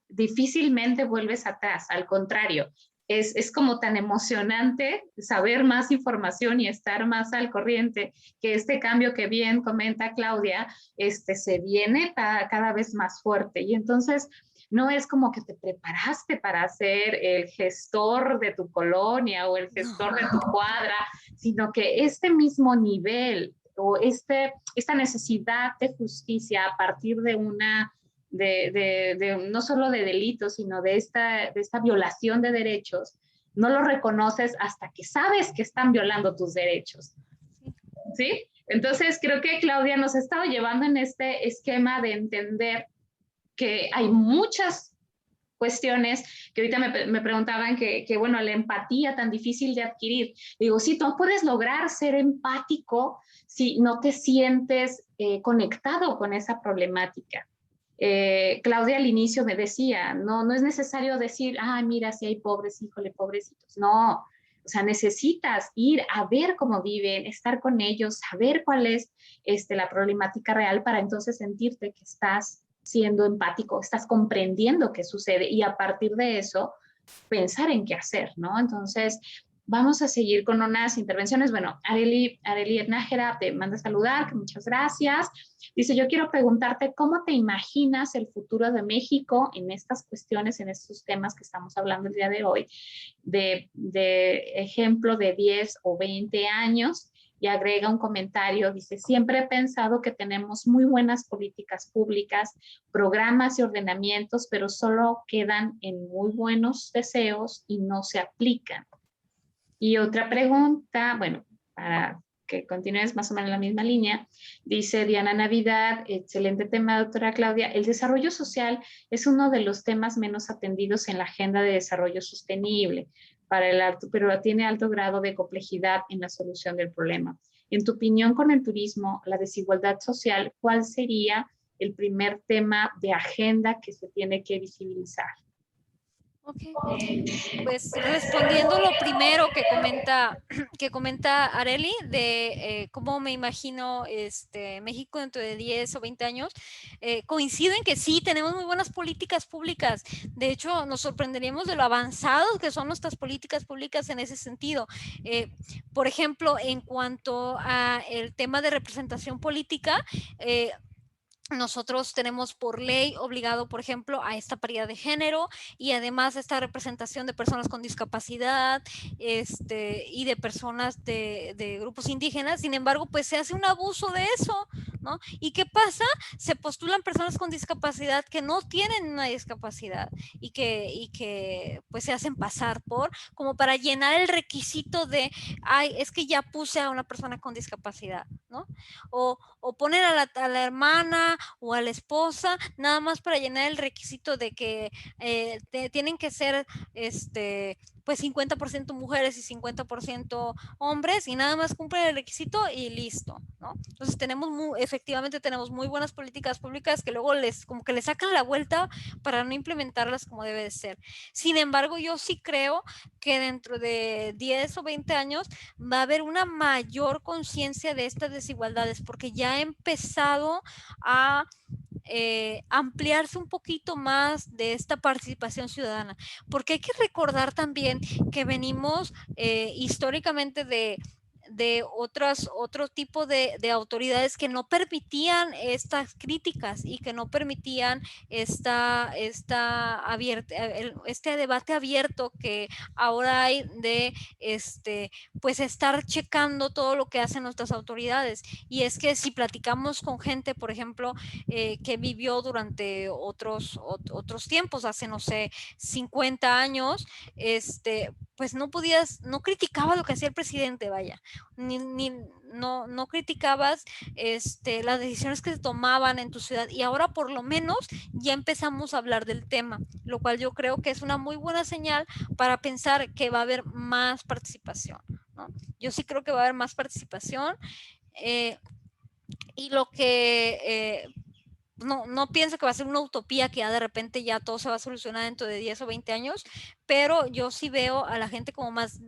difícilmente vuelves atrás. Al contrario, es como tan emocionante saber más información y estar más al corriente, que este cambio que bien comenta Claudia, se viene cada vez más fuerte. Y entonces no es como que te preparaste para ser el gestor de tu colonia o el gestor de tu cuadra, sino que este mismo nivel o esta necesidad de justicia a partir de una no solo de delitos, sino de esta violación de derechos, no lo reconoces hasta que sabes que están violando tus derechos. ¿Sí? Entonces, creo que Claudia nos ha estado llevando en este esquema de entender que hay muchas cuestiones que ahorita me preguntaban bueno, la empatía tan difícil de adquirir. Digo, sí, tú puedes lograr ser empático si no te sientes conectado con esa problemática. Claudia al inicio me decía, no es necesario decir, mira, si hay pobres, híjole, pobrecitos. No, o sea, necesitas ir a ver cómo viven, estar con ellos, saber cuál es la problemática real para entonces sentirte que estás siendo empático, estás comprendiendo qué sucede y a partir de eso pensar en qué hacer, ¿no? Entonces, vamos a seguir con unas intervenciones. Bueno, Areli Nájera te manda a saludar, que muchas gracias. Dice, yo quiero preguntarte cómo te imaginas el futuro de México en estas cuestiones, en estos temas que estamos hablando el día de hoy, de ejemplo de 10 o 20 años. Y agrega un comentario, dice, siempre he pensado que tenemos muy buenas políticas públicas, programas y ordenamientos, pero solo quedan en muy buenos deseos y no se aplican. Y otra pregunta, bueno, para que continúes más o menos en la misma línea, dice Diana Navidad, excelente tema, doctora Claudia, el desarrollo social es uno de los temas menos atendidos en la agenda de desarrollo sostenible, pero tiene alto grado de complejidad en la solución del problema. En tu opinión, con el turismo, la desigualdad social, ¿cuál sería el primer tema de agenda que se tiene que visibilizar? Okay. Pues respondiendo lo primero que comenta Areli de cómo me imagino México dentro de 10 o 20 años, coincido en que sí, tenemos muy buenas políticas públicas. De hecho, nos sorprenderíamos de lo avanzados que son nuestras políticas públicas en ese sentido. Por ejemplo, en cuanto a el tema de representación política, nosotros tenemos por ley obligado, por ejemplo, a esta paridad de género y además esta representación de personas con discapacidad y de personas de grupos indígenas. Sin embargo, pues se hace un abuso de eso, ¿no? ¿Y qué pasa? Se postulan personas con discapacidad que no tienen una discapacidad y que pues se hacen pasar como para llenar el requisito de, es que ya puse a una persona con discapacidad, ¿no? O ponen a la hermana o a la esposa, nada más para llenar el requisito de que tienen que ser pues 50% mujeres y 50% hombres y nada más cumplen el requisito y listo, ¿no? Entonces efectivamente tenemos muy buenas políticas públicas que luego como que le sacan la vuelta para no implementarlas como debe de ser. Sin embargo, yo sí creo que dentro de 10 o 20 años va a haber una mayor conciencia de estas desigualdades porque ya ha empezado a ampliarse un poquito más de esta participación ciudadana, porque hay que recordar también que venimos históricamente de otro tipo de autoridades que no permitían estas críticas y que no permitían este debate abierto que ahora hay de pues estar checando todo lo que hacen nuestras autoridades. Y es que si platicamos con gente, por ejemplo, que vivió durante otros tiempos, hace, no sé, 50 años, pues no criticaba lo que hacía el presidente, vaya, no criticabas las decisiones que se tomaban en tu ciudad y ahora por lo menos ya empezamos a hablar del tema, lo cual yo creo que es una muy buena señal para pensar que va a haber más participación, ¿no? Yo sí creo que va a haber más participación y lo que no pienso que va a ser una utopía que ya de repente ya todo se va a solucionar dentro de 10 o 20 años, pero yo sí veo a la gente como más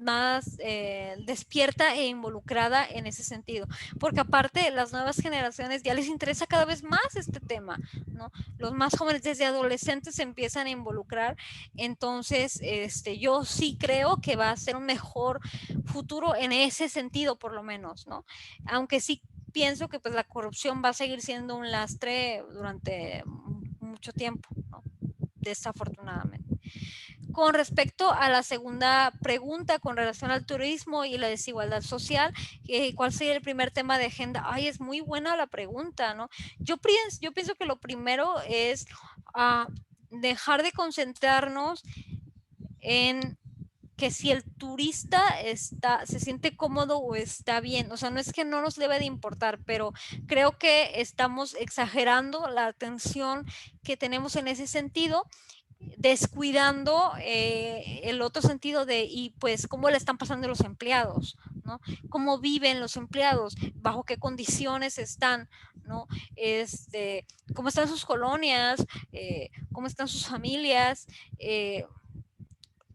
despierta e involucrada en ese sentido, porque aparte las nuevas generaciones ya les interesa cada vez más este tema, ¿no? Los más jóvenes desde adolescentes se empiezan a involucrar, entonces yo sí creo que va a ser un mejor futuro en ese sentido por lo menos, ¿no? Aunque sí pienso que pues la corrupción va a seguir siendo un lastre durante mucho tiempo, ¿no? Desafortunadamente. Con respecto a la segunda pregunta con relación al turismo y la desigualdad social, ¿cuál sería el primer tema de agenda? Ay, es muy buena la pregunta, ¿no? Yo pienso que lo primero es dejar de concentrarnos en que si el turista se siente cómodo o está bien, o sea, no es que no nos debe de importar, pero creo que estamos exagerando la atención que tenemos en ese sentido, descuidando el otro sentido de, y pues, cómo le están pasando los empleados, ¿no? Cómo viven los empleados, bajo qué condiciones están, ¿no? Cómo están sus colonias, cómo están sus familias,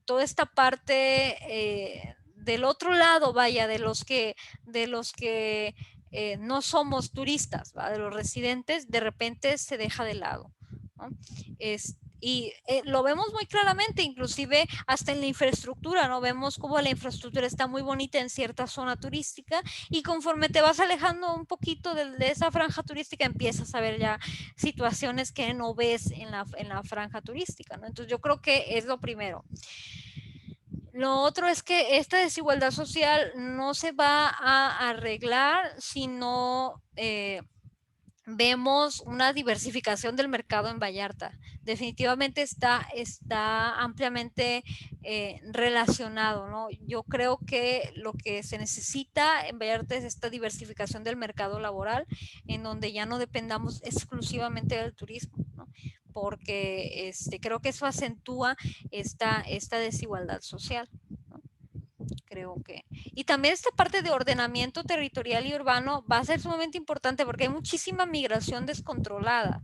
toda esta parte del otro lado, vaya, de los que no somos turistas, ¿va? De los residentes, de repente se deja de lado, ¿no? Y lo vemos muy claramente, inclusive hasta en la infraestructura, ¿no? Vemos cómo la infraestructura está muy bonita en cierta zona turística y conforme te vas alejando un poquito de esa franja turística, empiezas a ver ya situaciones que no ves en la franja turística, ¿no? Entonces yo creo que es lo primero. Lo otro es que esta desigualdad social no se va a arreglar si no vemos una diversificación del mercado en Vallarta. Definitivamente está ampliamente relacionado, ¿no? Yo creo que lo que se necesita en Vallarta es esta diversificación del mercado laboral, en donde ya no dependamos exclusivamente del turismo, ¿no? Porque creo que eso acentúa esta desigualdad social, ¿no? Creo que. Y también esta parte de ordenamiento territorial y urbano va a ser sumamente importante porque hay muchísima migración descontrolada,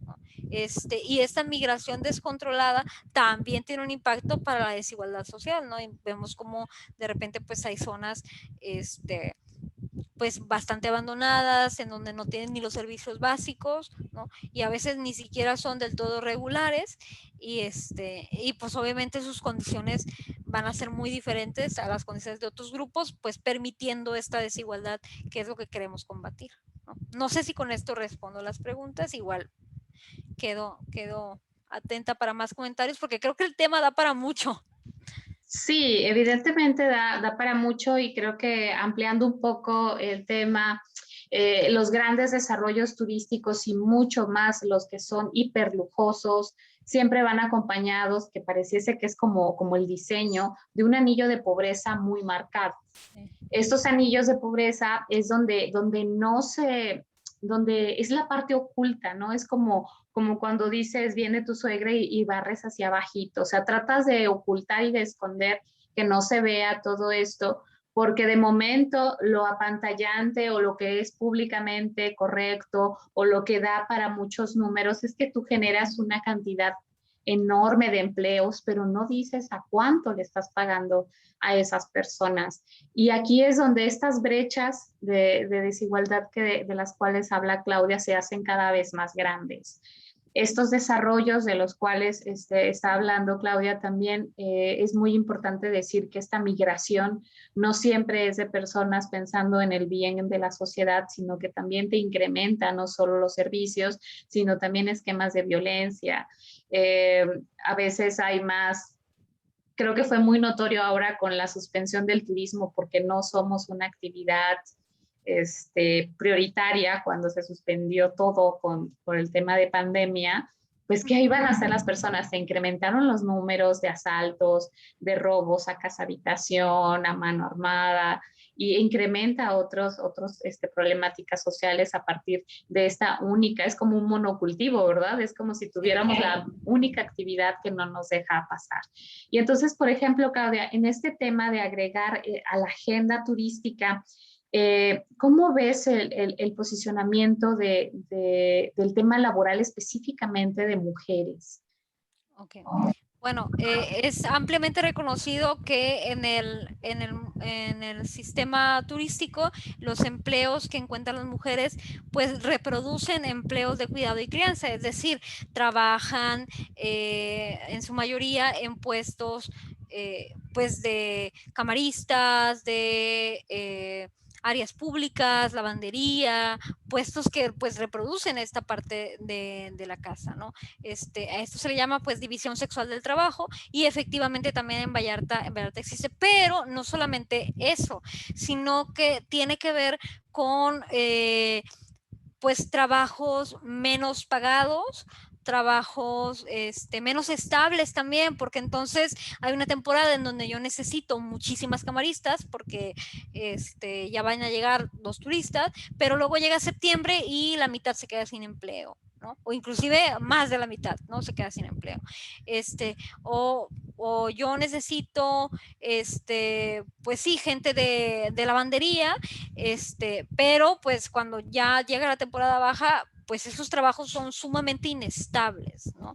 ¿no? Y esta migración descontrolada también tiene un impacto para la desigualdad social, ¿no? Y vemos como de repente pues hay zonas, pues bastante abandonadas, en donde no tienen ni los servicios básicos, ¿no? Y a veces ni siquiera son del todo regulares y pues obviamente sus condiciones van a ser muy diferentes a las condiciones de otros grupos, pues permitiendo esta desigualdad, que es lo que queremos combatir, ¿no? No sé si con esto respondo las preguntas, igual quedo atenta para más comentarios porque creo que el tema da para mucho. Sí, evidentemente da para mucho y creo que ampliando un poco el tema, los grandes desarrollos turísticos y mucho más los que son hiperlujosos, siempre van acompañados, que pareciese que es como el diseño de un anillo de pobreza muy marcado. Estos anillos de pobreza es donde es la parte oculta, ¿no? Es como cuando dices, viene tu suegra y barres hacia abajito, o sea, tratas de ocultar y de esconder que no se vea todo esto, porque de momento lo apantallante o lo que es públicamente correcto o lo que da para muchos números es que tú generas una cantidad enorme de empleos, pero no dices a cuánto le estás pagando a esas personas. Y aquí es donde estas brechas de desigualdad de las cuales habla Claudia se hacen cada vez más grandes. Estos desarrollos de los cuales está hablando Claudia también, es muy importante decir que esta migración no siempre es de personas pensando en el bien de la sociedad, sino que también te incrementa no solo los servicios, sino también esquemas de violencia. A veces hay más. Creo que fue muy notorio ahora con la suspensión del turismo porque no somos una actividad prioritaria cuando se suspendió todo por el tema de pandemia, pues ¿qué iban a hacer las personas? Se incrementaron los números de asaltos, de robos a casa habitación, a mano armada, y incrementa otros problemáticas sociales a partir de esta única, es como un monocultivo, ¿verdad? Es como si tuviéramos la única actividad que no nos deja pasar. Y entonces, por ejemplo, Claudia, en este tema de agregar a la agenda turística ¿Cómo ves el posicionamiento del tema laboral específicamente de mujeres? Ok. Bueno, es ampliamente reconocido que en el sistema turístico los empleos que encuentran las mujeres pues reproducen empleos de cuidado y crianza, es decir, trabajan en su mayoría en puestos pues de camaristas, de áreas públicas, lavandería, puestos que pues reproducen esta parte de la casa, ¿no? A esto se le llama pues división sexual del trabajo y efectivamente también en Vallarta existe, pero no solamente eso, sino que tiene que ver con pues trabajos menos pagados, trabajos menos estables también, porque entonces hay una temporada en donde yo necesito muchísimas camaristas porque ya van a llegar los turistas, pero luego llega septiembre y la mitad se queda sin empleo. ¿No? O inclusive más de la mitad, ¿no? Se queda sin empleo. O yo necesito, pues sí, gente de lavandería, pero pues cuando ya llega la temporada baja, pues esos trabajos son sumamente inestables, ¿no?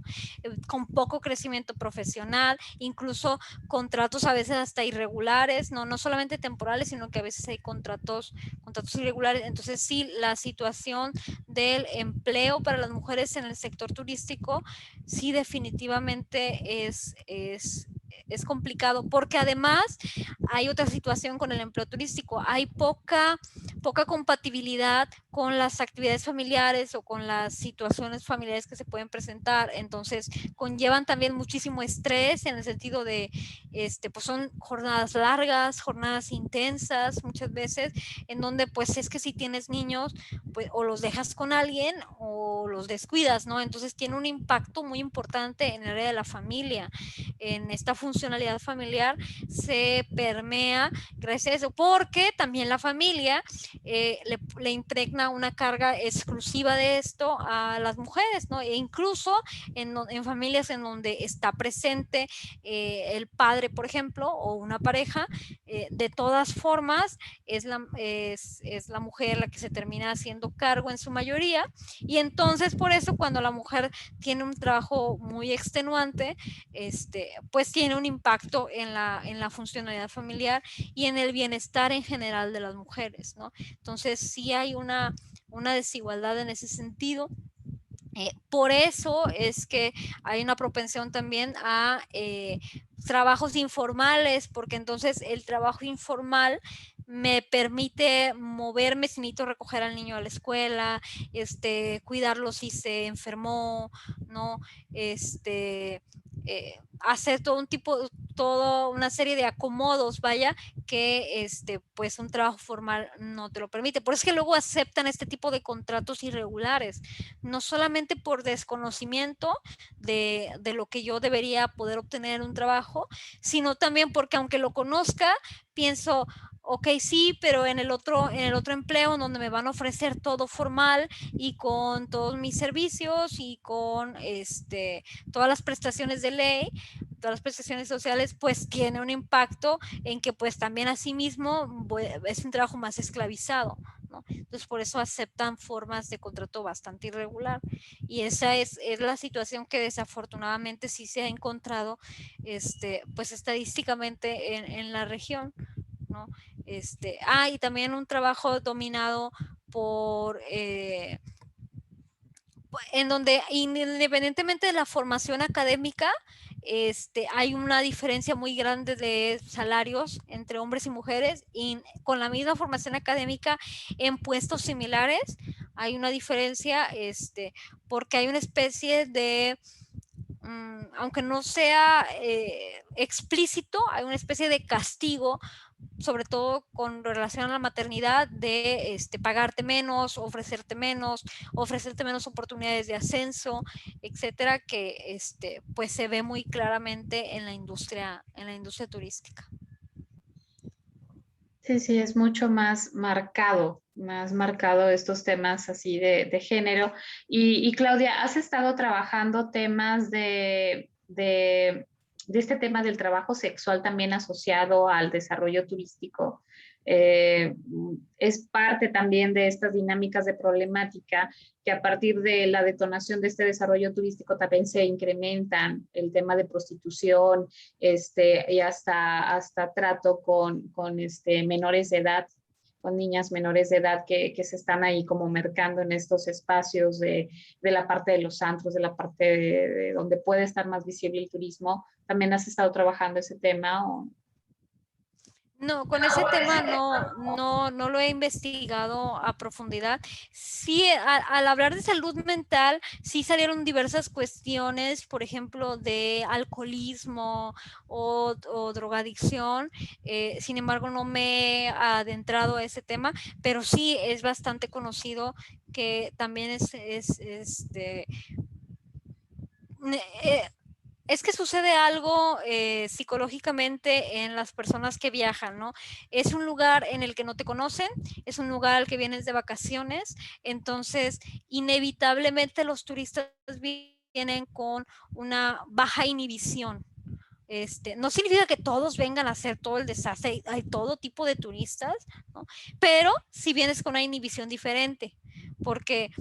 Con poco crecimiento profesional, incluso contratos a veces hasta irregulares, no solamente temporales, sino que a veces hay contratos irregulares. Entonces sí, la situación del empleo para las mujeres en el sector turístico sí definitivamente es complicado, porque además hay otra situación con el empleo turístico, hay poca compatibilidad con las actividades familiares o con las situaciones familiares que se pueden presentar, entonces conllevan también muchísimo estrés en el sentido de, pues son jornadas largas, jornadas intensas muchas veces, en donde pues es que si tienes niños, pues o los dejas con alguien o los descuidas, ¿no? Entonces tiene un impacto muy importante en el área de la familia, en esta funcionalidad familiar se permea gracias a eso, porque también la familia le impregna una carga exclusiva de esto a las mujeres, ¿no? E incluso en familias en donde está presente el padre, por ejemplo, o una pareja, de todas formas es la mujer la que se termina haciendo cargo en su mayoría, y entonces por eso cuando la mujer tiene un trabajo muy extenuante, pues tiene un impacto en la funcionalidad familiar y en el bienestar en general de las mujeres, ¿no? Entonces sí hay una desigualdad en ese sentido. Por eso es que hay una propensión también a trabajos informales, porque entonces el trabajo informal me permite moverme si necesito recoger al niño a la escuela, cuidarlo si se enfermó, ¿no? Hacer toda una serie de acomodos, vaya, que pues un trabajo formal no te lo permite. Por eso es que luego aceptan este tipo de contratos irregulares, no solamente por desconocimiento de lo que yo debería poder obtener en un trabajo, sino también porque aunque lo conozca, pienso, ok, sí, pero en el otro empleo donde me van a ofrecer todo formal y con todos mis servicios y con todas las prestaciones de ley, todas las prestaciones sociales, pues tiene un impacto en que pues también asimismo es un trabajo más esclavizado, ¿no? Entonces por eso aceptan formas de contrato bastante irregular, y esa es la situación que desafortunadamente sí se ha encontrado pues estadísticamente en la región, ¿no? Y también un trabajo dominado por en donde independientemente de la formación académica, hay una diferencia muy grande de salarios entre hombres y mujeres, y con la misma formación académica en puestos similares hay una diferencia, porque hay una especie de, aunque no sea explícito, hay una especie de castigo, sobre todo con relación a la maternidad, de pagarte menos, ofrecerte menos oportunidades de ascenso, etcétera, que pues se ve muy claramente en la industria turística. Sí, es mucho más marcado estos temas así de género. Y Claudia, ¿has estado trabajando temas de este tema del trabajo sexual también asociado al desarrollo turístico? Es parte también de estas dinámicas de problemática que a partir de la detonación de este desarrollo turístico también se incrementan el tema de prostitución, y hasta trato con menores de edad, con niñas menores de edad que se están ahí como mercando en estos espacios de la parte de los antros, de la parte de donde puede estar más visible el turismo. ¿También has estado trabajando ese tema? No, con ese tema no lo he investigado a profundidad. Sí, al hablar de salud mental, sí salieron diversas cuestiones, por ejemplo, de alcoholismo o drogadicción. Sin embargo, no me he adentrado a ese tema, pero sí es bastante conocido que también eh, es que sucede algo psicológicamente en las personas que viajan, ¿no? Es un lugar en el que no te conocen, es un lugar al que vienes de vacaciones, entonces inevitablemente los turistas vienen con una baja inhibición. No significa que todos vengan a hacer todo el desastre, hay todo tipo de turistas, ¿no? Pero si vienes con una inhibición diferente, porque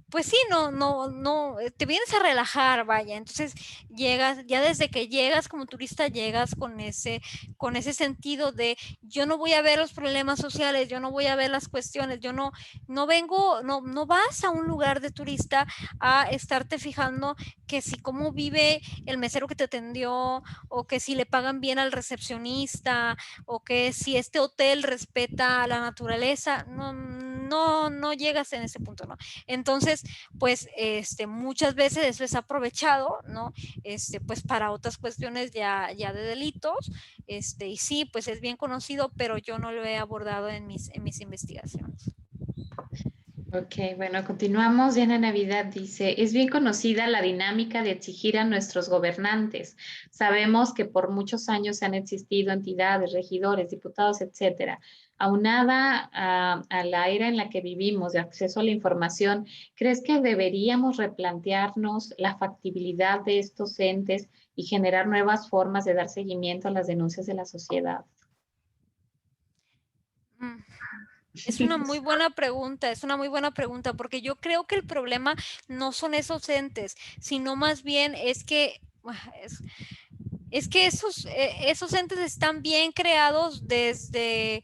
pues sí, no, te vienes a relajar, vaya. Entonces llegas, ya desde que llegas como turista, llegas con ese sentido de yo no voy a ver los problemas sociales, yo no voy a ver las cuestiones, yo no vengo, no vas a un lugar de turista a estarte fijando que si cómo vive el mesero que te atendió, o que si le pagan bien al recepcionista, o que si este hotel respeta a la naturaleza, no llegas en ese punto, ¿no? Entonces, pues, muchas veces eso es aprovechado, ¿no? Pues para otras cuestiones ya de delitos, y sí, pues es bien conocido, pero yo no lo he abordado en mis investigaciones. Ok, bueno, continuamos. Diana Navidad dice, es bien conocida la dinámica de exigir a nuestros gobernantes. Sabemos que por muchos años han existido entidades, regidores, diputados, etcétera. Aunada a la era en la que vivimos de acceso a la información, ¿crees que deberíamos replantearnos la factibilidad de estos entes y generar nuevas formas de dar seguimiento a las denuncias de la sociedad? Mm. Es una muy buena pregunta, porque yo creo que el problema no son esos entes, sino más bien es, es que esos entes están bien creados desde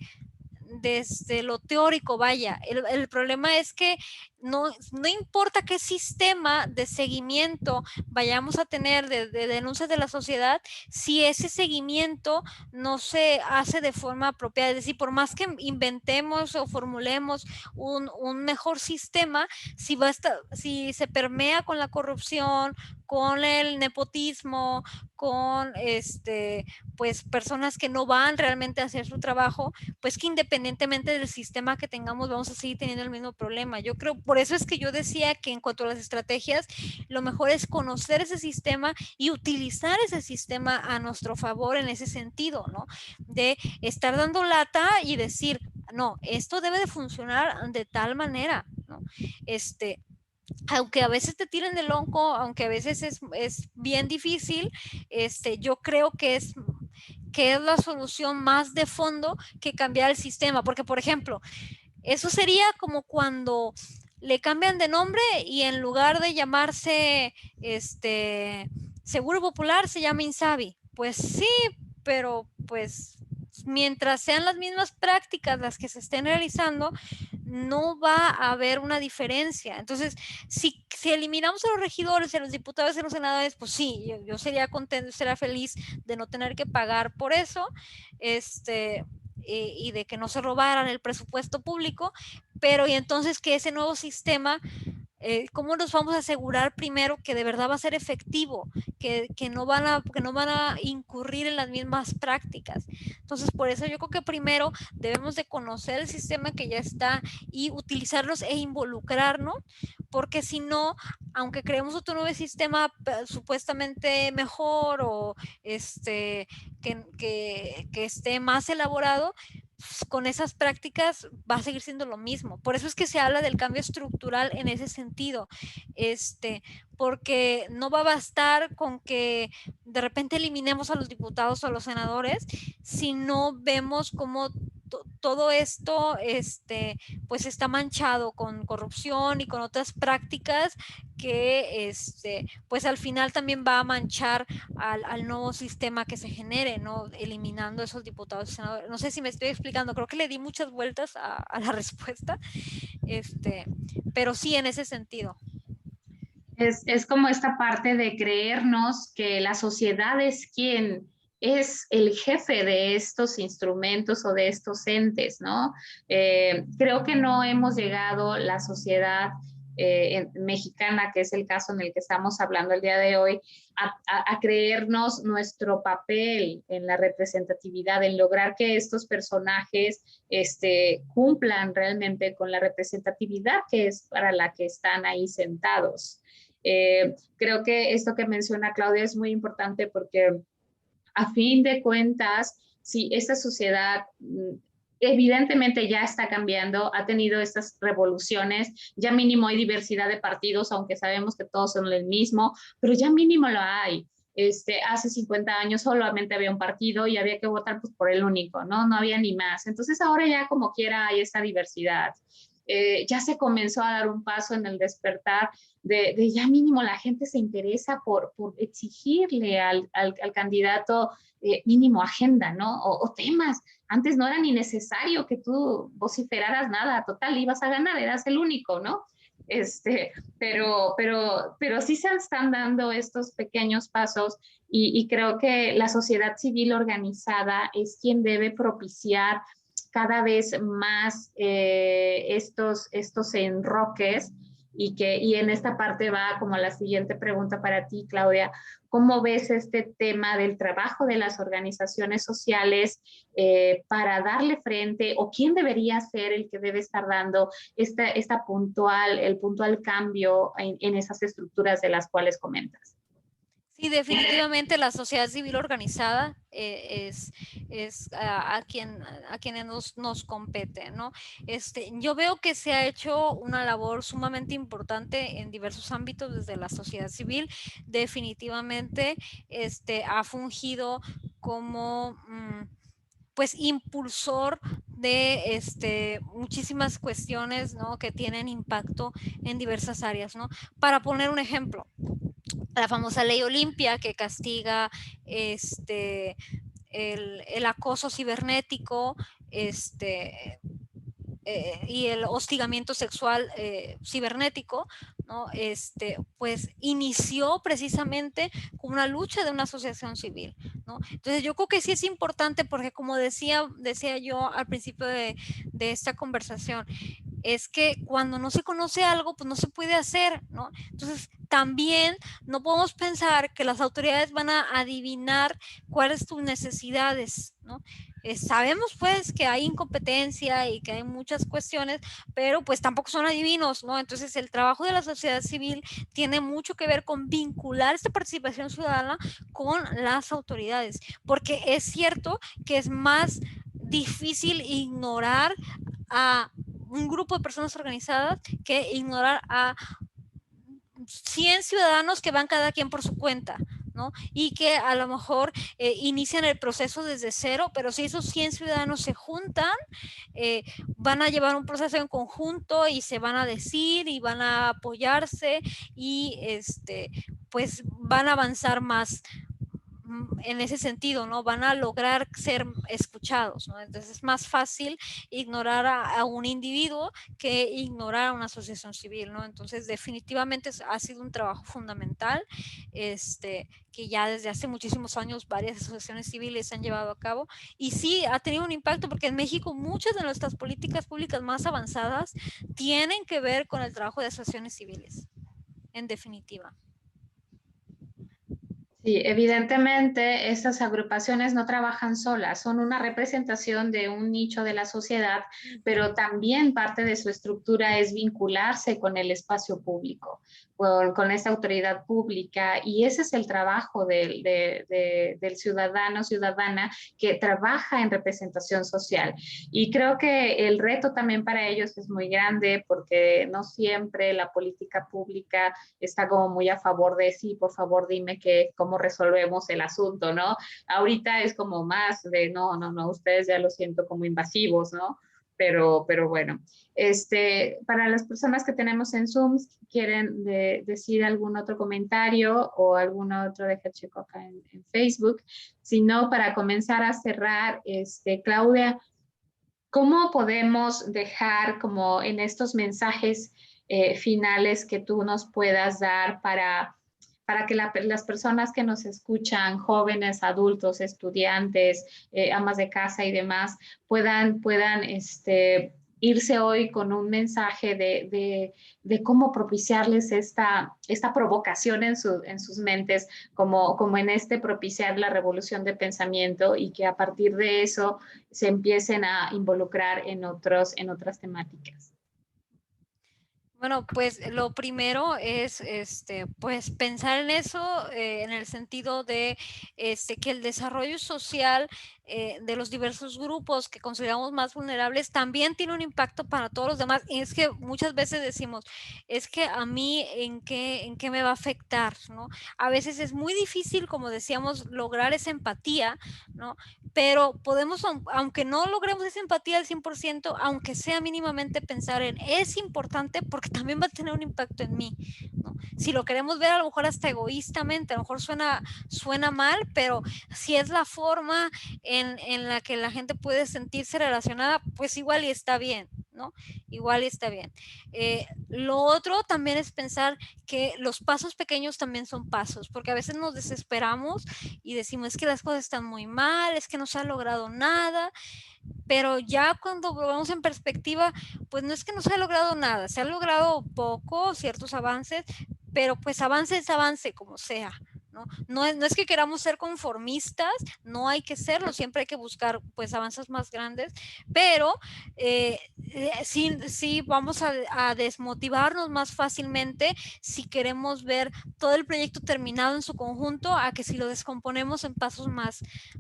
lo teórico, vaya. El problema es que no importa qué sistema de seguimiento vayamos a tener de denuncias de la sociedad, si ese seguimiento no se hace de forma apropiada. Es decir, por más que inventemos o formulemos un mejor sistema, si se permea con la corrupción, con el nepotismo, con pues personas que no van realmente a hacer su trabajo, pues que independientemente del sistema que tengamos, vamos a seguir teniendo el mismo problema. Yo creo, por eso es que yo decía que en cuanto a las estrategias, lo mejor es conocer ese sistema y utilizar ese sistema a nuestro favor en ese sentido, ¿no? De estar dando lata y decir, no, esto debe de funcionar de tal manera, ¿no? Aunque a veces te tiren del onco, aunque a veces es bien difícil, yo creo que es la solución más de fondo que cambiar el sistema. Porque, por ejemplo, eso sería como cuando le cambian de nombre y en lugar de llamarse Seguro Popular se llama Insabi. Pues sí, pero pues mientras sean las mismas prácticas las que se estén realizando, no va a haber una diferencia. Entonces, si eliminamos a los regidores, a los diputados y a los senadores, pues sí, yo sería contento, sería feliz de no tener que pagar por eso, y de que no se robaran el presupuesto público, pero y entonces que ese nuevo sistema, ¿cómo nos vamos a asegurar primero que de verdad va a ser efectivo, que no van a incurrir en las mismas prácticas? Entonces, por eso yo creo que primero debemos de conocer el sistema que ya está y utilizarlos e involucrarnos, porque si no, aunque creemos otro nuevo sistema supuestamente mejor o que esté más elaborado, con esas prácticas va a seguir siendo lo mismo. Por eso es que se habla del cambio estructural en ese sentido, porque no va a bastar con que de repente eliminemos a los diputados o a los senadores si no vemos cómo todo esto pues está manchado con corrupción y con otras prácticas que pues al final también va a manchar al nuevo sistema que se genere, ¿no? Eliminando esos diputados y senadores. No sé si me estoy explicando, creo que le di muchas vueltas a la respuesta, pero sí en ese sentido. Es como esta parte de creernos que la sociedad es quien es el jefe de estos instrumentos o de estos entes, ¿no? Creo que no hemos llegado la sociedad mexicana, que es el caso en el que estamos hablando el día de hoy, a creernos nuestro papel en la representatividad, en lograr que estos personajes cumplan realmente con la representatividad que es para la que están ahí sentados. Creo que esto que menciona Claudia es muy importante porque a fin de cuentas, si esta sociedad evidentemente ya está cambiando, ha tenido estas revoluciones, ya mínimo hay diversidad de partidos, aunque sabemos que todos son el mismo, pero ya mínimo lo hay. Hace 50 años solamente había un partido y había que votar pues, por el único, ¿no? No había ni más. Entonces ahora ya como quiera hay esta diversidad. Ya se comenzó a dar un paso en el despertar de ya mínimo la gente se interesa por exigirle al candidato mínimo agenda, ¿no? O temas. Antes no era ni necesario que tú vociferaras nada, total, ibas a ganar, eras el único, ¿no? Pero sí se están dando estos pequeños pasos y creo que la sociedad civil organizada es quien debe propiciar cada vez más estos enroques y en esta parte va como la siguiente pregunta para ti, Claudia. ¿Cómo ves este tema del trabajo de las organizaciones sociales para darle frente o quién debería ser el que debe estar dando el puntual cambio en esas estructuras de las cuales comentas? Sí, definitivamente la sociedad civil organizada es a quienes nos compete, ¿no? Yo veo que se ha hecho una labor sumamente importante en diversos ámbitos desde la sociedad civil. Definitivamente ha fungido como pues impulsor de muchísimas cuestiones, ¿no? Que tienen impacto en diversas áreas, ¿no? Para poner un ejemplo, la famosa ley Olimpia que castiga el acoso cibernético, y el hostigamiento sexual cibernético, ¿no? Pues inició precisamente con una lucha de una asociación civil, ¿no? Entonces yo creo que sí es importante porque como decía yo al principio de esta conversación, es que cuando no se conoce algo, pues no se puede hacer, ¿no? Entonces, también no podemos pensar que las autoridades van a adivinar cuáles tus necesidades, ¿no? Sabemos pues que hay incompetencia y que hay muchas cuestiones, pero pues tampoco son adivinos, ¿no? Entonces el trabajo de la sociedad civil tiene mucho que ver con vincular esta participación ciudadana con las autoridades, porque es cierto que es más difícil ignorar a un grupo de personas organizadas que ignorar a 100 ciudadanos que van cada quien por su cuenta, ¿no? Y que a lo mejor inician el proceso desde cero, pero si esos 100 ciudadanos se juntan, van a llevar un proceso en conjunto y se van a decir y van a apoyarse y pues van a avanzar más en ese sentido, ¿no? Van a lograr ser escuchados, ¿no? Entonces es más fácil ignorar a un individuo que ignorar a una asociación civil, ¿no? Entonces definitivamente ha sido un trabajo fundamental, que ya desde hace muchísimos años varias asociaciones civiles se han llevado a cabo y sí ha tenido un impacto porque en México muchas de nuestras políticas públicas más avanzadas tienen que ver con el trabajo de asociaciones civiles, en definitiva. Sí, evidentemente estas agrupaciones no trabajan solas, son una representación de un nicho de la sociedad, pero también parte de su estructura es vincularse con el espacio público, con esta autoridad pública, y ese es el trabajo del ciudadano, ciudadana que trabaja en representación social. Y creo que el reto también para ellos es muy grande porque no siempre la política pública está como muy a favor de sí, por favor dime que cómo resolvemos el asunto, ¿no? Ahorita es como más de no, ustedes ya lo siento como invasivos, ¿no? Pero bueno, para las personas que tenemos en Zoom, quieren decir algún otro comentario o algún otro, deja checo acá en Facebook, si no, para comenzar a cerrar, Claudia, ¿cómo podemos dejar como en estos mensajes finales que tú nos puedas dar para que las personas que nos escuchan, jóvenes, adultos, estudiantes, amas de casa y demás, puedan irse hoy con un mensaje de cómo propiciarles esta provocación en sus mentes, como en propiciar la revolución de pensamiento y que a partir de eso se empiecen a involucrar en otras temáticas? Bueno, pues lo primero es, pues pensar en eso, en el sentido de, que el desarrollo social de los diversos grupos que consideramos más vulnerables también tiene un impacto para todos los demás. Y es que muchas veces decimos, es que a mí en qué me va a afectar, ¿no? A veces es muy difícil, como decíamos, lograr esa empatía, ¿no? Pero podemos, aunque no logremos esa empatía al 100%, aunque sea mínimamente pensar en, es importante porque también va a tener un impacto en mí, ¿no? Si lo queremos ver a lo mejor hasta egoístamente, a lo mejor suena mal, pero si es la forma en la que la gente puede sentirse relacionada, pues igual y está bien, ¿no? Igual y está bien. Lo otro también es pensar que los pasos pequeños también son pasos, porque a veces nos desesperamos y decimos, es que las cosas están muy mal, es que no se ha logrado nada, pero ya cuando lo vemos en perspectiva, pues no es que no se ha logrado nada, se ha logrado poco, ciertos avances, pero pues avance es avance, como sea. No es que queramos ser conformistas, no hay que serlo, siempre hay que buscar pues avances más grandes, pero sí vamos a desmotivarnos más fácilmente si queremos ver todo el proyecto terminado en su conjunto a que si lo descomponemos en pasos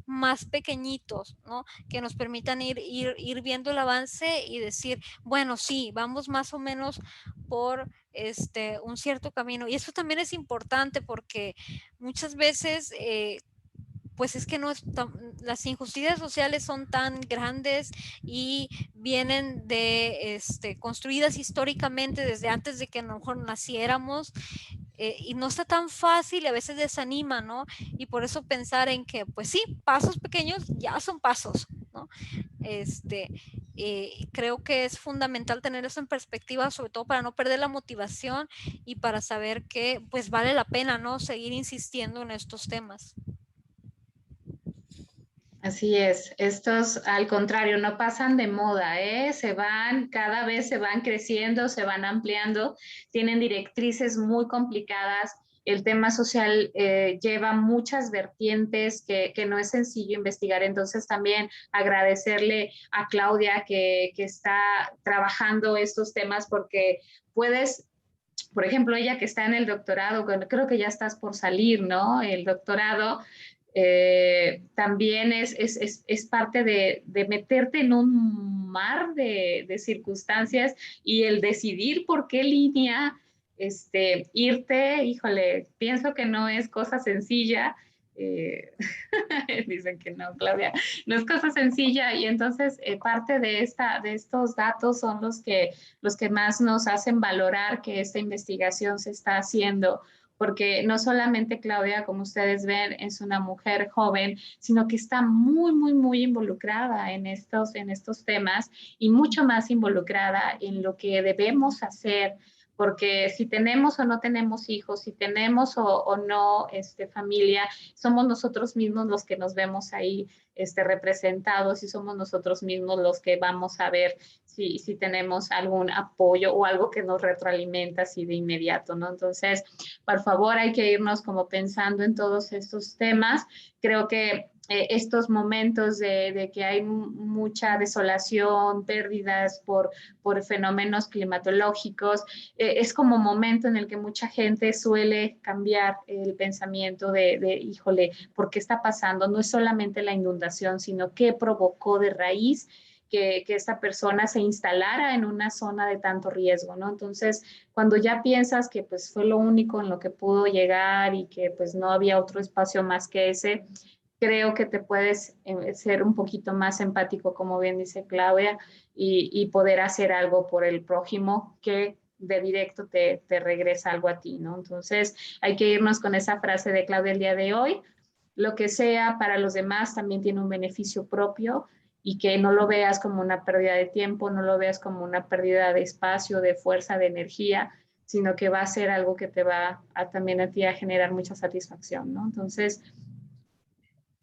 más pequeñitos, ¿no? Que nos permitan ir viendo el avance y decir, bueno, sí, vamos más o menos por un cierto camino. Y eso también es importante porque muchas veces pues es que no es las injusticias sociales son tan grandes y vienen de construidas históricamente desde antes de que a lo mejor naciéramos, y no está tan fácil y a veces desanima, ¿no? Y por eso pensar en que, pues sí, pasos pequeños ya son pasos, ¿no? Creo que es fundamental tener eso en perspectiva, sobre todo para no perder la motivación y para saber que pues vale la pena, ¿no? Seguir insistiendo en estos temas. Así es, estos al contrario no pasan de moda, ¿eh? Cada vez se van creciendo, se van ampliando, tienen directrices muy complicadas. El tema social lleva muchas vertientes que no es sencillo investigar, entonces también agradecerle a Claudia que está trabajando estos temas porque puedes, por ejemplo, ella que está en el doctorado, creo que ya estás por salir, ¿no? El doctorado también es parte de meterte en un mar de circunstancias y el decidir por qué línea irte, híjole, pienso que no es cosa sencilla. Eh, dicen que no, Claudia, no es cosa sencilla y entonces parte de estos datos son los que más nos hacen valorar que esta investigación se está haciendo, porque no solamente Claudia, como ustedes ven, es una mujer joven, sino que está muy involucrada en estos temas y mucho más involucrada en lo que debemos hacer porque si tenemos o no tenemos hijos, si tenemos o no familia, somos nosotros mismos los que nos vemos ahí representados y somos nosotros mismos los que vamos a ver si tenemos algún apoyo o algo que nos retroalimenta así de inmediato, ¿no? Entonces, por favor, hay que irnos como pensando en todos estos temas. Creo que estos momentos de que hay mucha desolación, pérdidas por fenómenos climatológicos, es como momento en el que mucha gente suele cambiar el pensamiento híjole, ¿por qué está pasando? No es solamente la inundación, sino qué provocó de raíz que esta persona se instalara en una zona de tanto riesgo, ¿no? Entonces, cuando ya piensas que pues fue lo único en lo que pudo llegar y que pues no había otro espacio más que ese, creo que te puedes ser un poquito más empático, como bien dice Claudia, y poder hacer algo por el prójimo que de directo te regresa algo a ti, ¿no? Entonces hay que irnos con esa frase de Claudia el día de hoy, lo que sea para los demás también tiene un beneficio propio y que no lo veas como una pérdida de tiempo, no lo veas como una pérdida de espacio, de fuerza, de energía, sino que va a ser algo que te va también a ti a generar mucha satisfacción, ¿no? Entonces,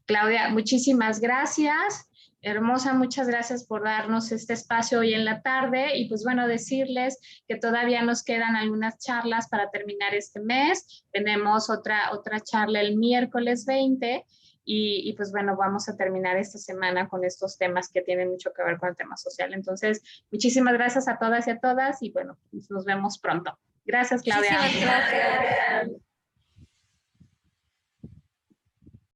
Claudia, muchísimas gracias. Hermosa, muchas gracias por darnos este espacio hoy en la tarde y pues bueno, decirles que todavía nos quedan algunas charlas para terminar este mes. Tenemos otra charla el miércoles 20 pues bueno, vamos a terminar esta semana con estos temas que tienen mucho que ver con el tema social. Entonces, muchísimas gracias a todas y a todas y bueno, nos vemos pronto. Gracias, Claudia. Muchísimas gracias.